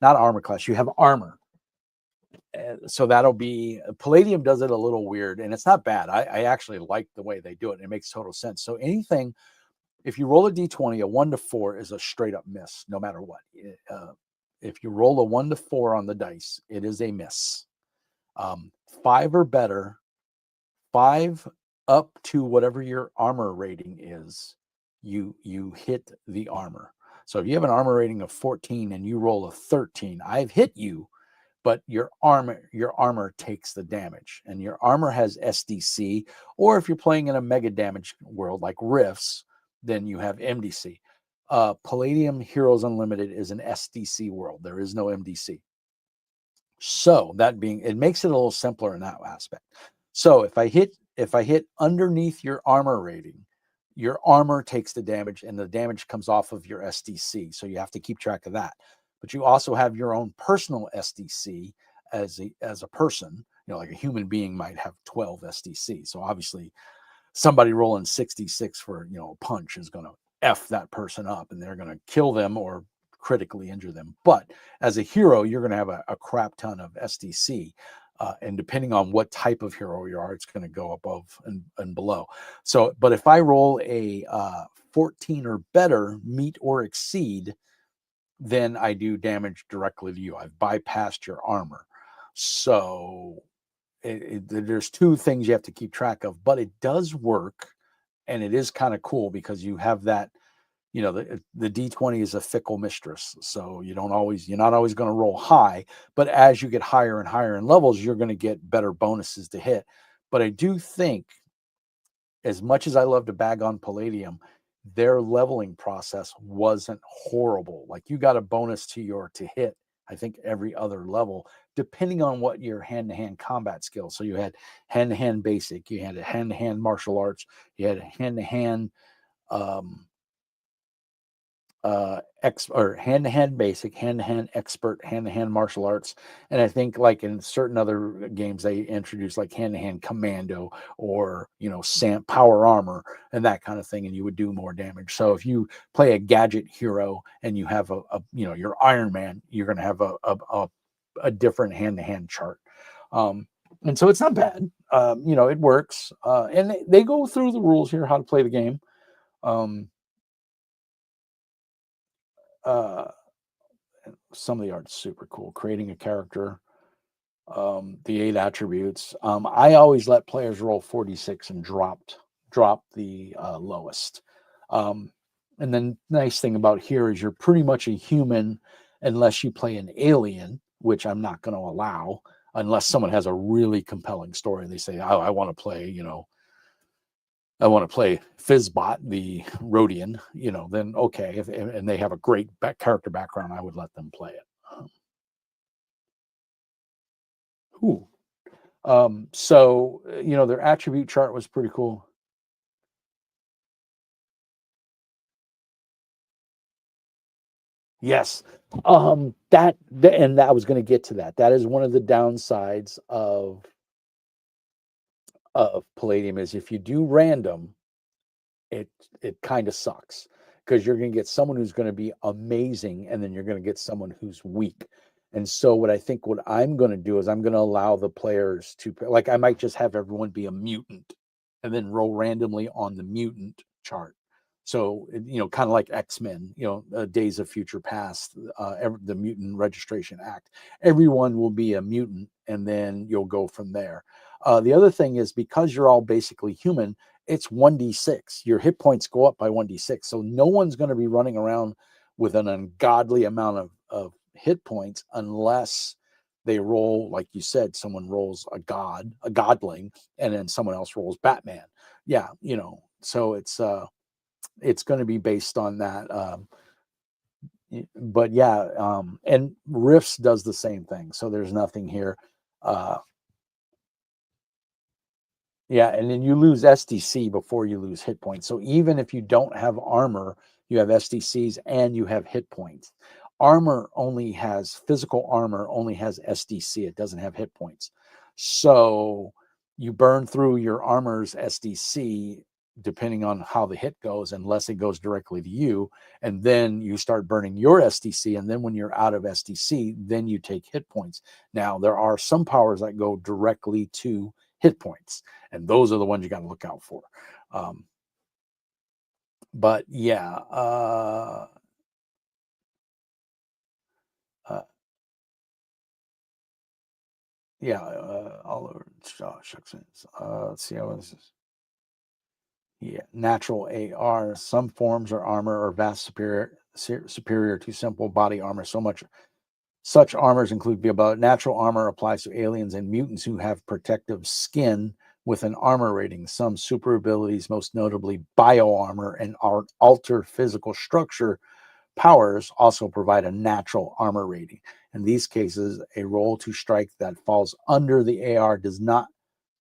A: not armor class. You have armor. So that'll be Palladium does it a little weird, and it's not bad. I actually like the way they do it. It makes total sense. So anything, if you roll a d20, a 1 to 4 is a straight up miss, no matter what. If you roll a 1 to 4 on the dice, it is a miss. 5 or better, 5 up to whatever your armor rating is, you hit the armor. So if you have an armor rating of 14 and you roll a 13, I've hit you, but your armor takes the damage, and your armor has SDC. Or if you're playing in a mega damage world like Rifts, then you have MDC. Palladium Heroes Unlimited is an SDC world. There is no MDC. So it makes it a little simpler in that aspect. So if I hit underneath your armor rating, your armor takes the damage, and the damage comes off of your SDC. So you have to keep track of that. But you also have your own personal SDC as a person. Like a human being might have 12 SDC. So obviously, somebody rolling 66 for a punch is going to F that person up, and they're going to kill them or critically injure them. But as a hero, you're going to have a crap ton of SDC. And depending on what type of hero you are, it's going to go above and below. So, but if I roll a 14 or better, meet or exceed, then I do damage directly to you. I've bypassed your armor. So there's two things you have to keep track of, but it does work, and it is kind of cool because you have that. The D20 is a fickle mistress, so you're not always going to roll high, but as you get higher and higher in levels, you're going to get better bonuses to hit. But I do think, as much as I love to bag on Palladium, their leveling process wasn't horrible. Like, you got a bonus to hit, I think, every other level, depending on what your hand-to-hand combat skills. So you had hand-to-hand basic, you had a hand-to-hand martial arts, you had a hand-to-hand hand-to-hand basic, hand-to-hand expert, hand-to-hand martial arts. And I think, like, in certain other games, they introduced like hand-to-hand commando, or power armor and that kind of thing, and you would do more damage. So if you play a gadget hero and you have your Iron Man, you're going to have a different hand-to-hand chart. And so it's not bad. It works. And they go through the rules here, how to play the game. Some of the art's super cool. Creating a character, the 8 attributes. I always let players roll 46 and drop the lowest. And then nice thing about here is you're pretty much a human unless you play an alien, which I'm not going to allow unless someone has a really compelling story and they say, oh, I want to play, I want to play Fizzbot, the Rhodian, then okay. And they have a great character background, I would let them play it. So, their attribute chart was pretty cool. Yes. And I was going to get to that. That is one of the downsides of Palladium, is if you do random, it it kind of sucks because you're going to get someone who's going to be amazing, and then you're going to get someone who's weak. And so what I'm going to do is I'm going to allow the players to, like, I might just have everyone be a mutant and then roll randomly on the mutant chart. So, kind of like X-Men, Days of Future Past, the Mutant Registration Act. Everyone will be a mutant, and then you'll go from there. The other thing is, because you're all basically human, it's 1d6. Your hit points go up by 1d6. So no one's going to be running around with an ungodly amount of hit points unless they roll, like you said, someone rolls a godling, and then someone else rolls Batman. Yeah, so it's going to be based on that. But yeah, and Rifts does the same thing. So there's nothing here. Yeah, and then you lose SDC before you lose hit points. So even if you don't have armor, you have SDCs and you have hit points. Physical armor only has SDC. It doesn't have hit points. So you burn through your armor's SDC depending on how the hit goes, unless it goes directly to you. And then you start burning your SDC. And then when you're out of SDC, then you take hit points. Now, there are some powers that go directly to hit points, and those are the ones you got to look out for. But yeah, all over. Shucks. Let's see how this is. Yeah, natural AR. Some forms or armor are vast superior to simple body armor. Such armors include about natural armor applies to aliens and mutants who have protective skin with an armor rating. Some super abilities, most notably bioarmor and alter physical structure powers, also provide a natural armor rating. In these cases, a roll to strike that falls under the AR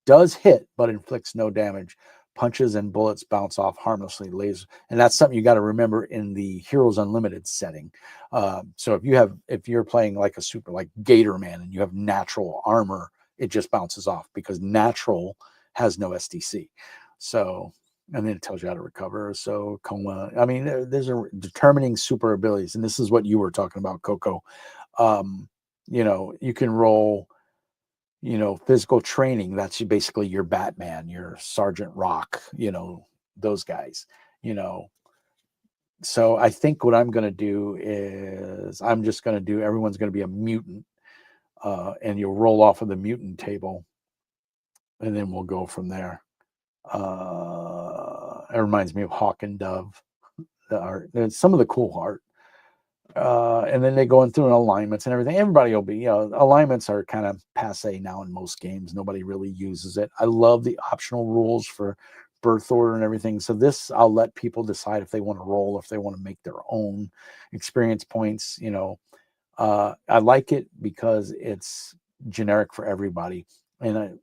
A: does hit, but inflicts no damage. Punches and bullets bounce off harmlessly. And that's something you got to remember in the Heroes Unlimited setting. So if you're playing like a super like Gator Man and you have natural armor, it just bounces off because natural has no SDC. So, and then it tells you how to recover. So coma. I mean, there's a determining super abilities, and this is what you were talking about, Coco. You can roll physical training. That's basically your Batman, your Sergeant Rock, those guys, you know. So I think what I'm going to do is everyone's going to be a mutant, and you'll roll off of the mutant table, and then we'll go from there. It reminds me of Hawk and Dove. The art, there's some of the cool art. And then they go in through alignments and everything. Everybody will be, alignments are kind of passe now in most games. Nobody really uses it. I love the optional rules for birth order and everything. So this, I'll let people decide if they want to roll, if they want to make their own experience points. I like it because it's generic for everybody. And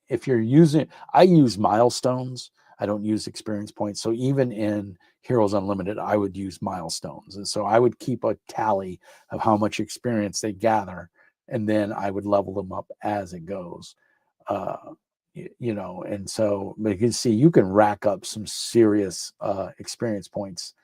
A: if you're using, I use milestones. I don't use experience points. So even in Heroes Unlimited, I would use milestones. And so I would keep a tally of how much experience they gather, and then I would level them up as it goes. And so but you can see you can rack up some serious experience points.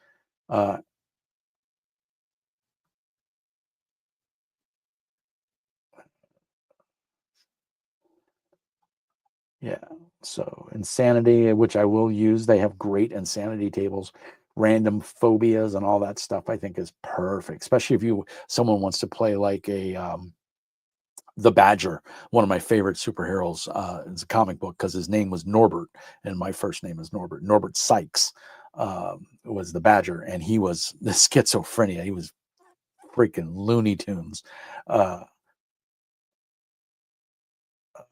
A: Yeah. So insanity, which I will use, they have great insanity tables, random phobias and all that stuff. I think is perfect, especially if someone wants to play like the Badger, one of my favorite superheroes. It's a comic book because his name was Norbert, and my first name is Norbert. Norbert Sykes was the Badger, and he was the schizophrenia. He was freaking Looney Tunes.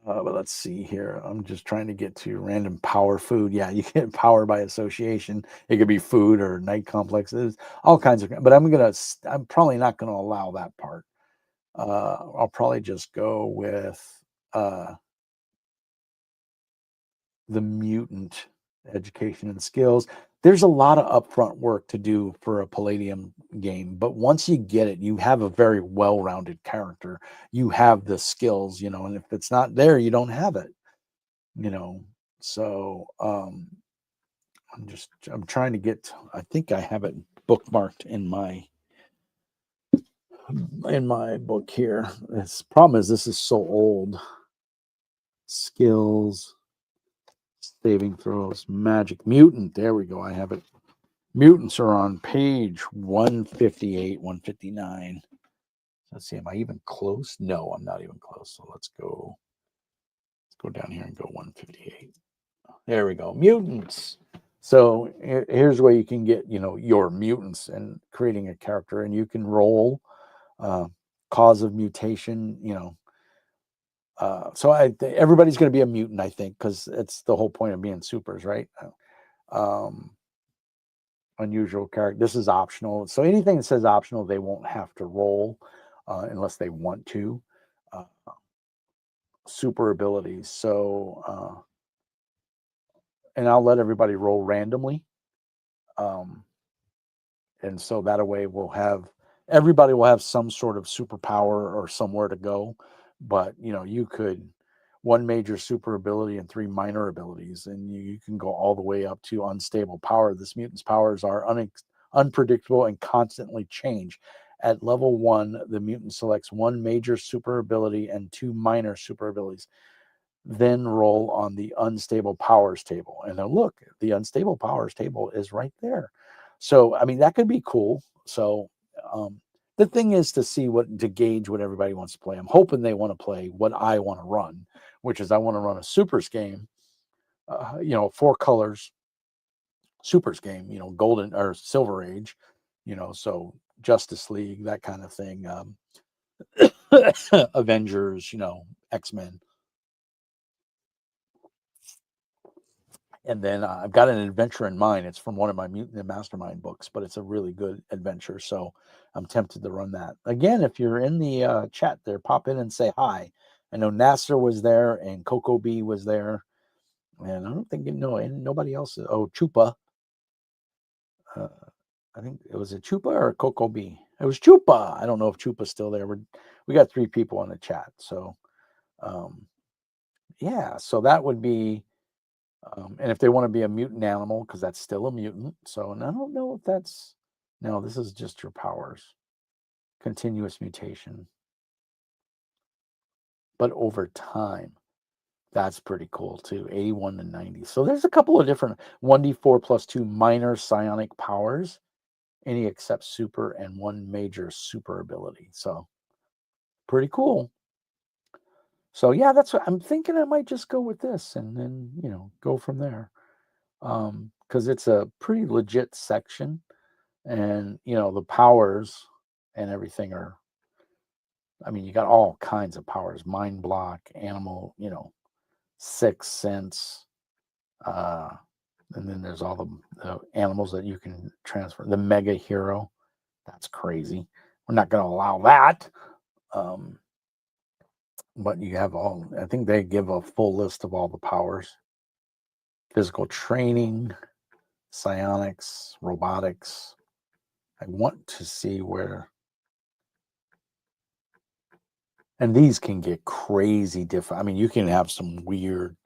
A: But let's see here. I'm just trying to get to random power food. Yeah, you get power by association. It could be food or night complexes, all kinds of. But I'm probably not gonna allow that part. I'll probably just go with the mutant education and skills. There's a lot of upfront work to do for a Palladium game, but once you get it, you have a very well-rounded character. You have the skills, and if it's not there, you don't have it, you know. So I'm trying to get, I think I have it bookmarked in my book here. This problem is this is so old. Skills, saving throws, magic, mutant. There we go. I have it. Mutants are on page 158, 159. Let's see, am I even close? No, I'm not even close. So let's go down here and go 158. There we go. Mutants. So here's where you can get, your mutants and creating a character, and you can roll cause of mutation, so everybody's going to be a mutant, I think, because it's the whole point of being supers, right? Um, unusual character. This is optional. So anything that says optional, they won't have to roll unless they want to. Super abilities. So, and I'll let everybody roll randomly. And so that way everybody will have some sort of superpower or somewhere to go. But, you could one major super ability and 3 minor abilities, and you can go all the way up to unstable power. This mutant's powers are unpredictable and constantly change. At level 1, the mutant selects 1 major super ability and 2 minor super abilities. Then roll on the unstable powers table. And then look, the unstable powers table is right there. So, I mean, that could be cool. So, the thing is to gauge what everybody wants to play. I'm hoping they want to play what I want to run, which is I want to run a supers game, 4 colors supers game, golden or silver age, so Justice League, that kind of thing. Avengers, X-Men. And then I've got an adventure in mind. It's from one of my Mutant Mastermind books, but it's a really good adventure. So I'm tempted to run that. Again, if you're in the chat there, pop in and say hi. I know Nasser was there and Coco B was there. And I don't think, and nobody else. Oh, Chupa. I think it was a Chupa or Coco B. It was Chupa. I don't know if Chupa's still there. We got 3 people in the chat. So, yeah. So that would be. And if they want to be a mutant animal, because that's still a mutant. So, and I don't know if that's, no, this is just your powers. Continuous mutation. But over time, that's pretty cool too. 81 to 90. So there's a couple of different 1d4 plus 2 minor psionic powers, any except super, and 1 major super ability. So pretty cool. So yeah, that's what I'm thinking. I might just go with this and then, go from there. Because it's a pretty legit section, and the powers and everything are, I mean, you got all kinds of powers: mind block, animal, sixth sense, and then there's all the animals that you can transfer. The mega hero, that's crazy. We're not going to allow that. But you have I think they give a full list of all the powers: physical training, psionics, robotics. I want to see where, and these can get crazy different. I mean, you can have some weird,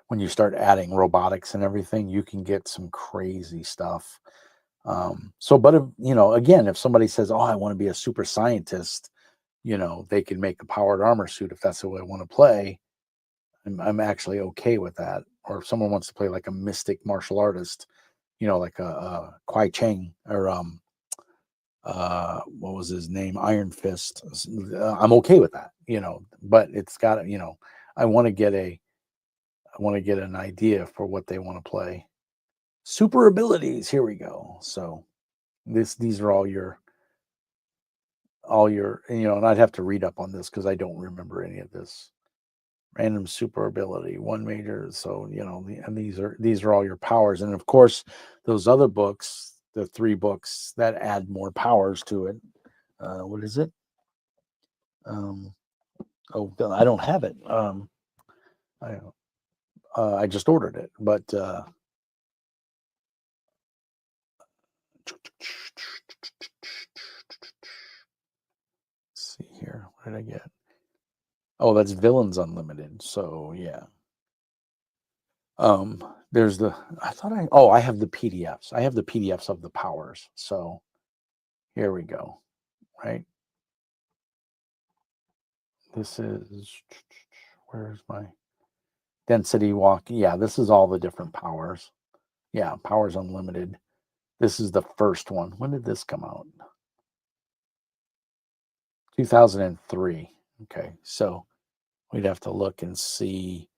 A: when you start adding robotics and everything, you can get some crazy stuff. But if, again, if somebody says, "Oh, I want to be a super scientist," they can make a powered armor suit if that's the way I want to play. I'm actually okay with that. Or if someone wants to play like a mystic martial artist, like a Kwai Chang or what was his name, Iron Fist, I'm okay with that, but it's got to, I want to get an idea for what they want to play. Super abilities, here we go. So these are all your and I'd have to read up on this because I don't remember any of this. Random super ability, 1 major. So and these are all your powers, and of course those other books, the 3 books that add more powers to it. What is it? I don't have it. I just ordered it, but let's see here. What did I get? Oh, that's Villains Unlimited. So yeah. There's the, I have the PDFs. I have the PDFs of the powers. So here we go, right? This is, where's my density walk? Yeah, this is all the different powers. Yeah, Powers Unlimited. This is the first one. When did this come out? 2003. Okay, so we'd have to look and see.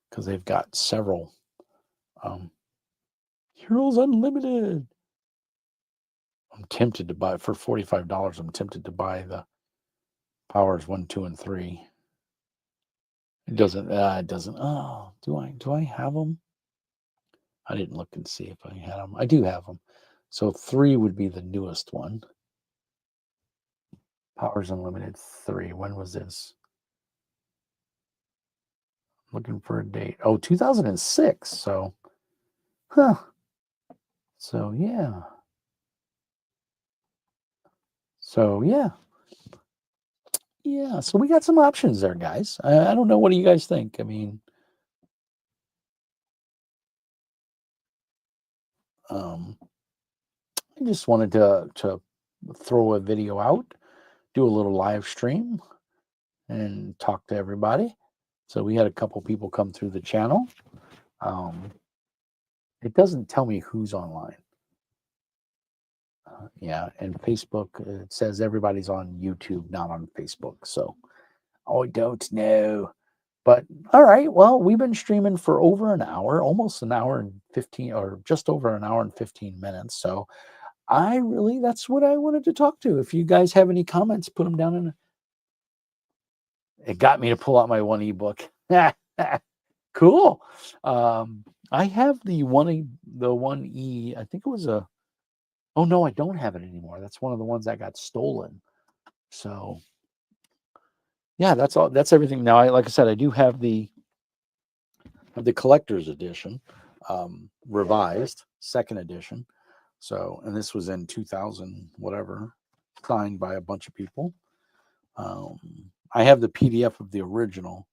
A: Because they've got several. Heroes Unlimited. I'm tempted to buy for $45. I'm tempted to buy the Powers 1, 2, and 3. It doesn't. It doesn't. Oh, do I have them? I didn't look and see if I had them. I do have them. So 3 would be the newest one. Powers Unlimited 3. When was this? Looking for a date. Oh, 2006. So, huh. So, yeah. So, yeah. Yeah. So we got some options there, guys. I don't know. What do you guys think? I mean, I just wanted to throw a video out, do a little live stream, and talk to everybody. So we had a couple people come through the channel. It doesn't tell me who's online. Yeah, and Facebook, it says everybody's on YouTube, not on Facebook. So I don't know. But all right, well, we've been streaming for over an hour, almost an hour and 15, or just over an hour and 15 minutes. So that's what I wanted to talk to. If you guys have any comments, put them down in. It got me to pull out my one ebook. Cool. I have the 1E. I think it was a. Oh no, I don't have it anymore. That's one of the ones that got stolen. So yeah, that's all. That's everything. Now, like I said, I do have the collector's edition, revised second edition. So, and this was in 2000, whatever, signed by a bunch of people. I have the PDF of the original,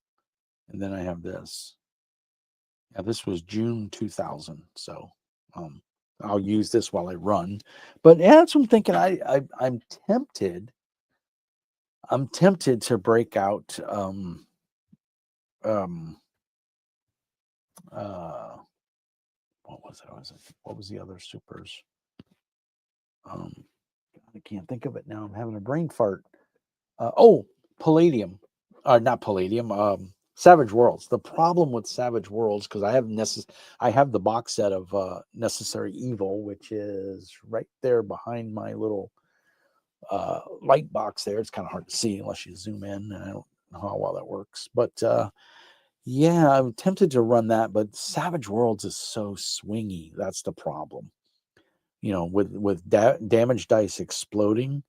A: and then I have this. Yeah, this was June 2000. So, I'll use this while I run. But yeah, that's what I'm thinking. I'm tempted. I'm tempted to break out. What was it? What was the other supers? I can't think of it now. I'm having a brain fart. Palladium. Not Palladium. Savage Worlds. The problem with Savage Worlds, because I have the box set of Necessary Evil, which is right there behind my little light box there. It's kind of hard to see unless you zoom in, and I don't know how well that works. But yeah, I'm tempted to run that, but Savage Worlds is so swingy. That's the problem. With damage dice exploding.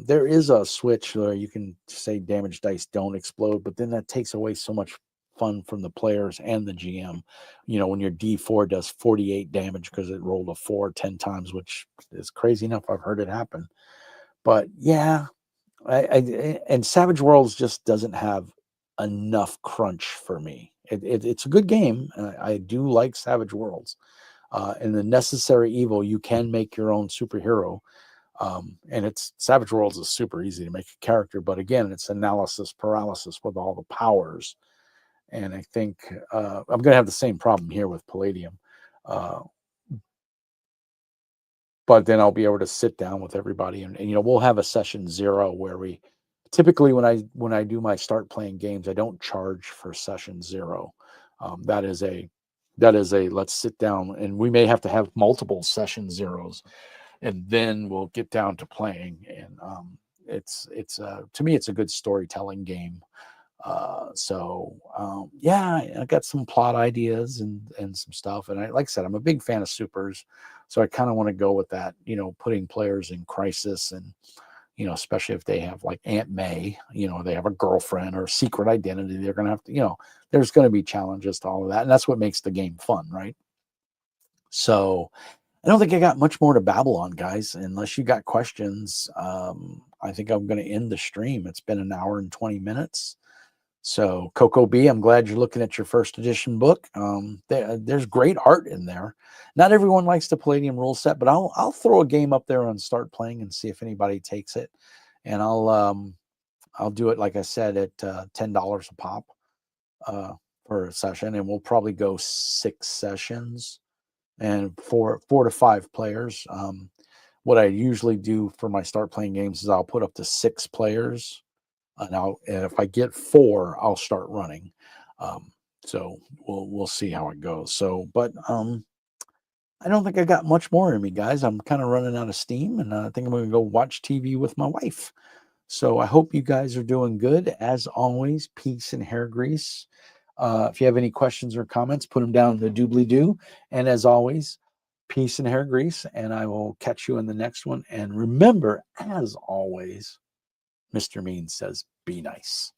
A: There is a switch where you can say damage dice don't explode, but then that takes away so much fun from the players and the GM. When your D4 does 48 damage because it rolled a 4 10 times, which is crazy enough. I've heard it happen. But yeah, and Savage Worlds just doesn't have enough crunch for me. It's a good game. I do like Savage Worlds. In the Necessary Evil, you can make your own superhero. And it's Savage Worlds is super easy to make a character, but again, it's analysis paralysis with all the powers. And I think I'm going to have the same problem here with Palladium. But then I'll be able to sit down with everybody and we'll have a session 0 where we typically when I do my start playing games, I don't charge for session 0. That is a let's sit down, and we may have to have multiple session 0s, and then we'll get down to playing. And it's to me it's a good storytelling game. Yeah, I got some plot ideas and some stuff. And like I said, I'm a big fan of supers. So I kind of want to go with that, putting players in crisis and, especially if they have like Aunt May, they have a girlfriend or a secret identity. They're going to have to, there's going to be challenges to all of that. And that's what makes the game fun, right? So I don't think I got much more to babble on, guys, unless you got questions. I think I'm going to end the stream. It's been an hour and 20 minutes. So Coco B, I'm glad you're looking at your first edition book. There's great art in there. Not everyone likes the Palladium rule set, but I'll throw a game up there and start playing and see if anybody takes it. And I'll do it, like I said, at $10 a pop for a session, and we'll probably go 6 sessions and four to 5 players. What I usually do for my start playing games is I'll put up to 6 players. And if I get 4, I'll start running. So we'll see how it goes. So, but I don't think I got much more in me, guys. I'm kind of running out of steam, and I think I'm going to go watch TV with my wife. So I hope you guys are doing good. As always, peace and hair grease. If you have any questions or comments, put them down in the doobly-doo. And as always, peace and hair grease. And I will catch you in the next one. And remember, as always, Mr. Mean says, be nice.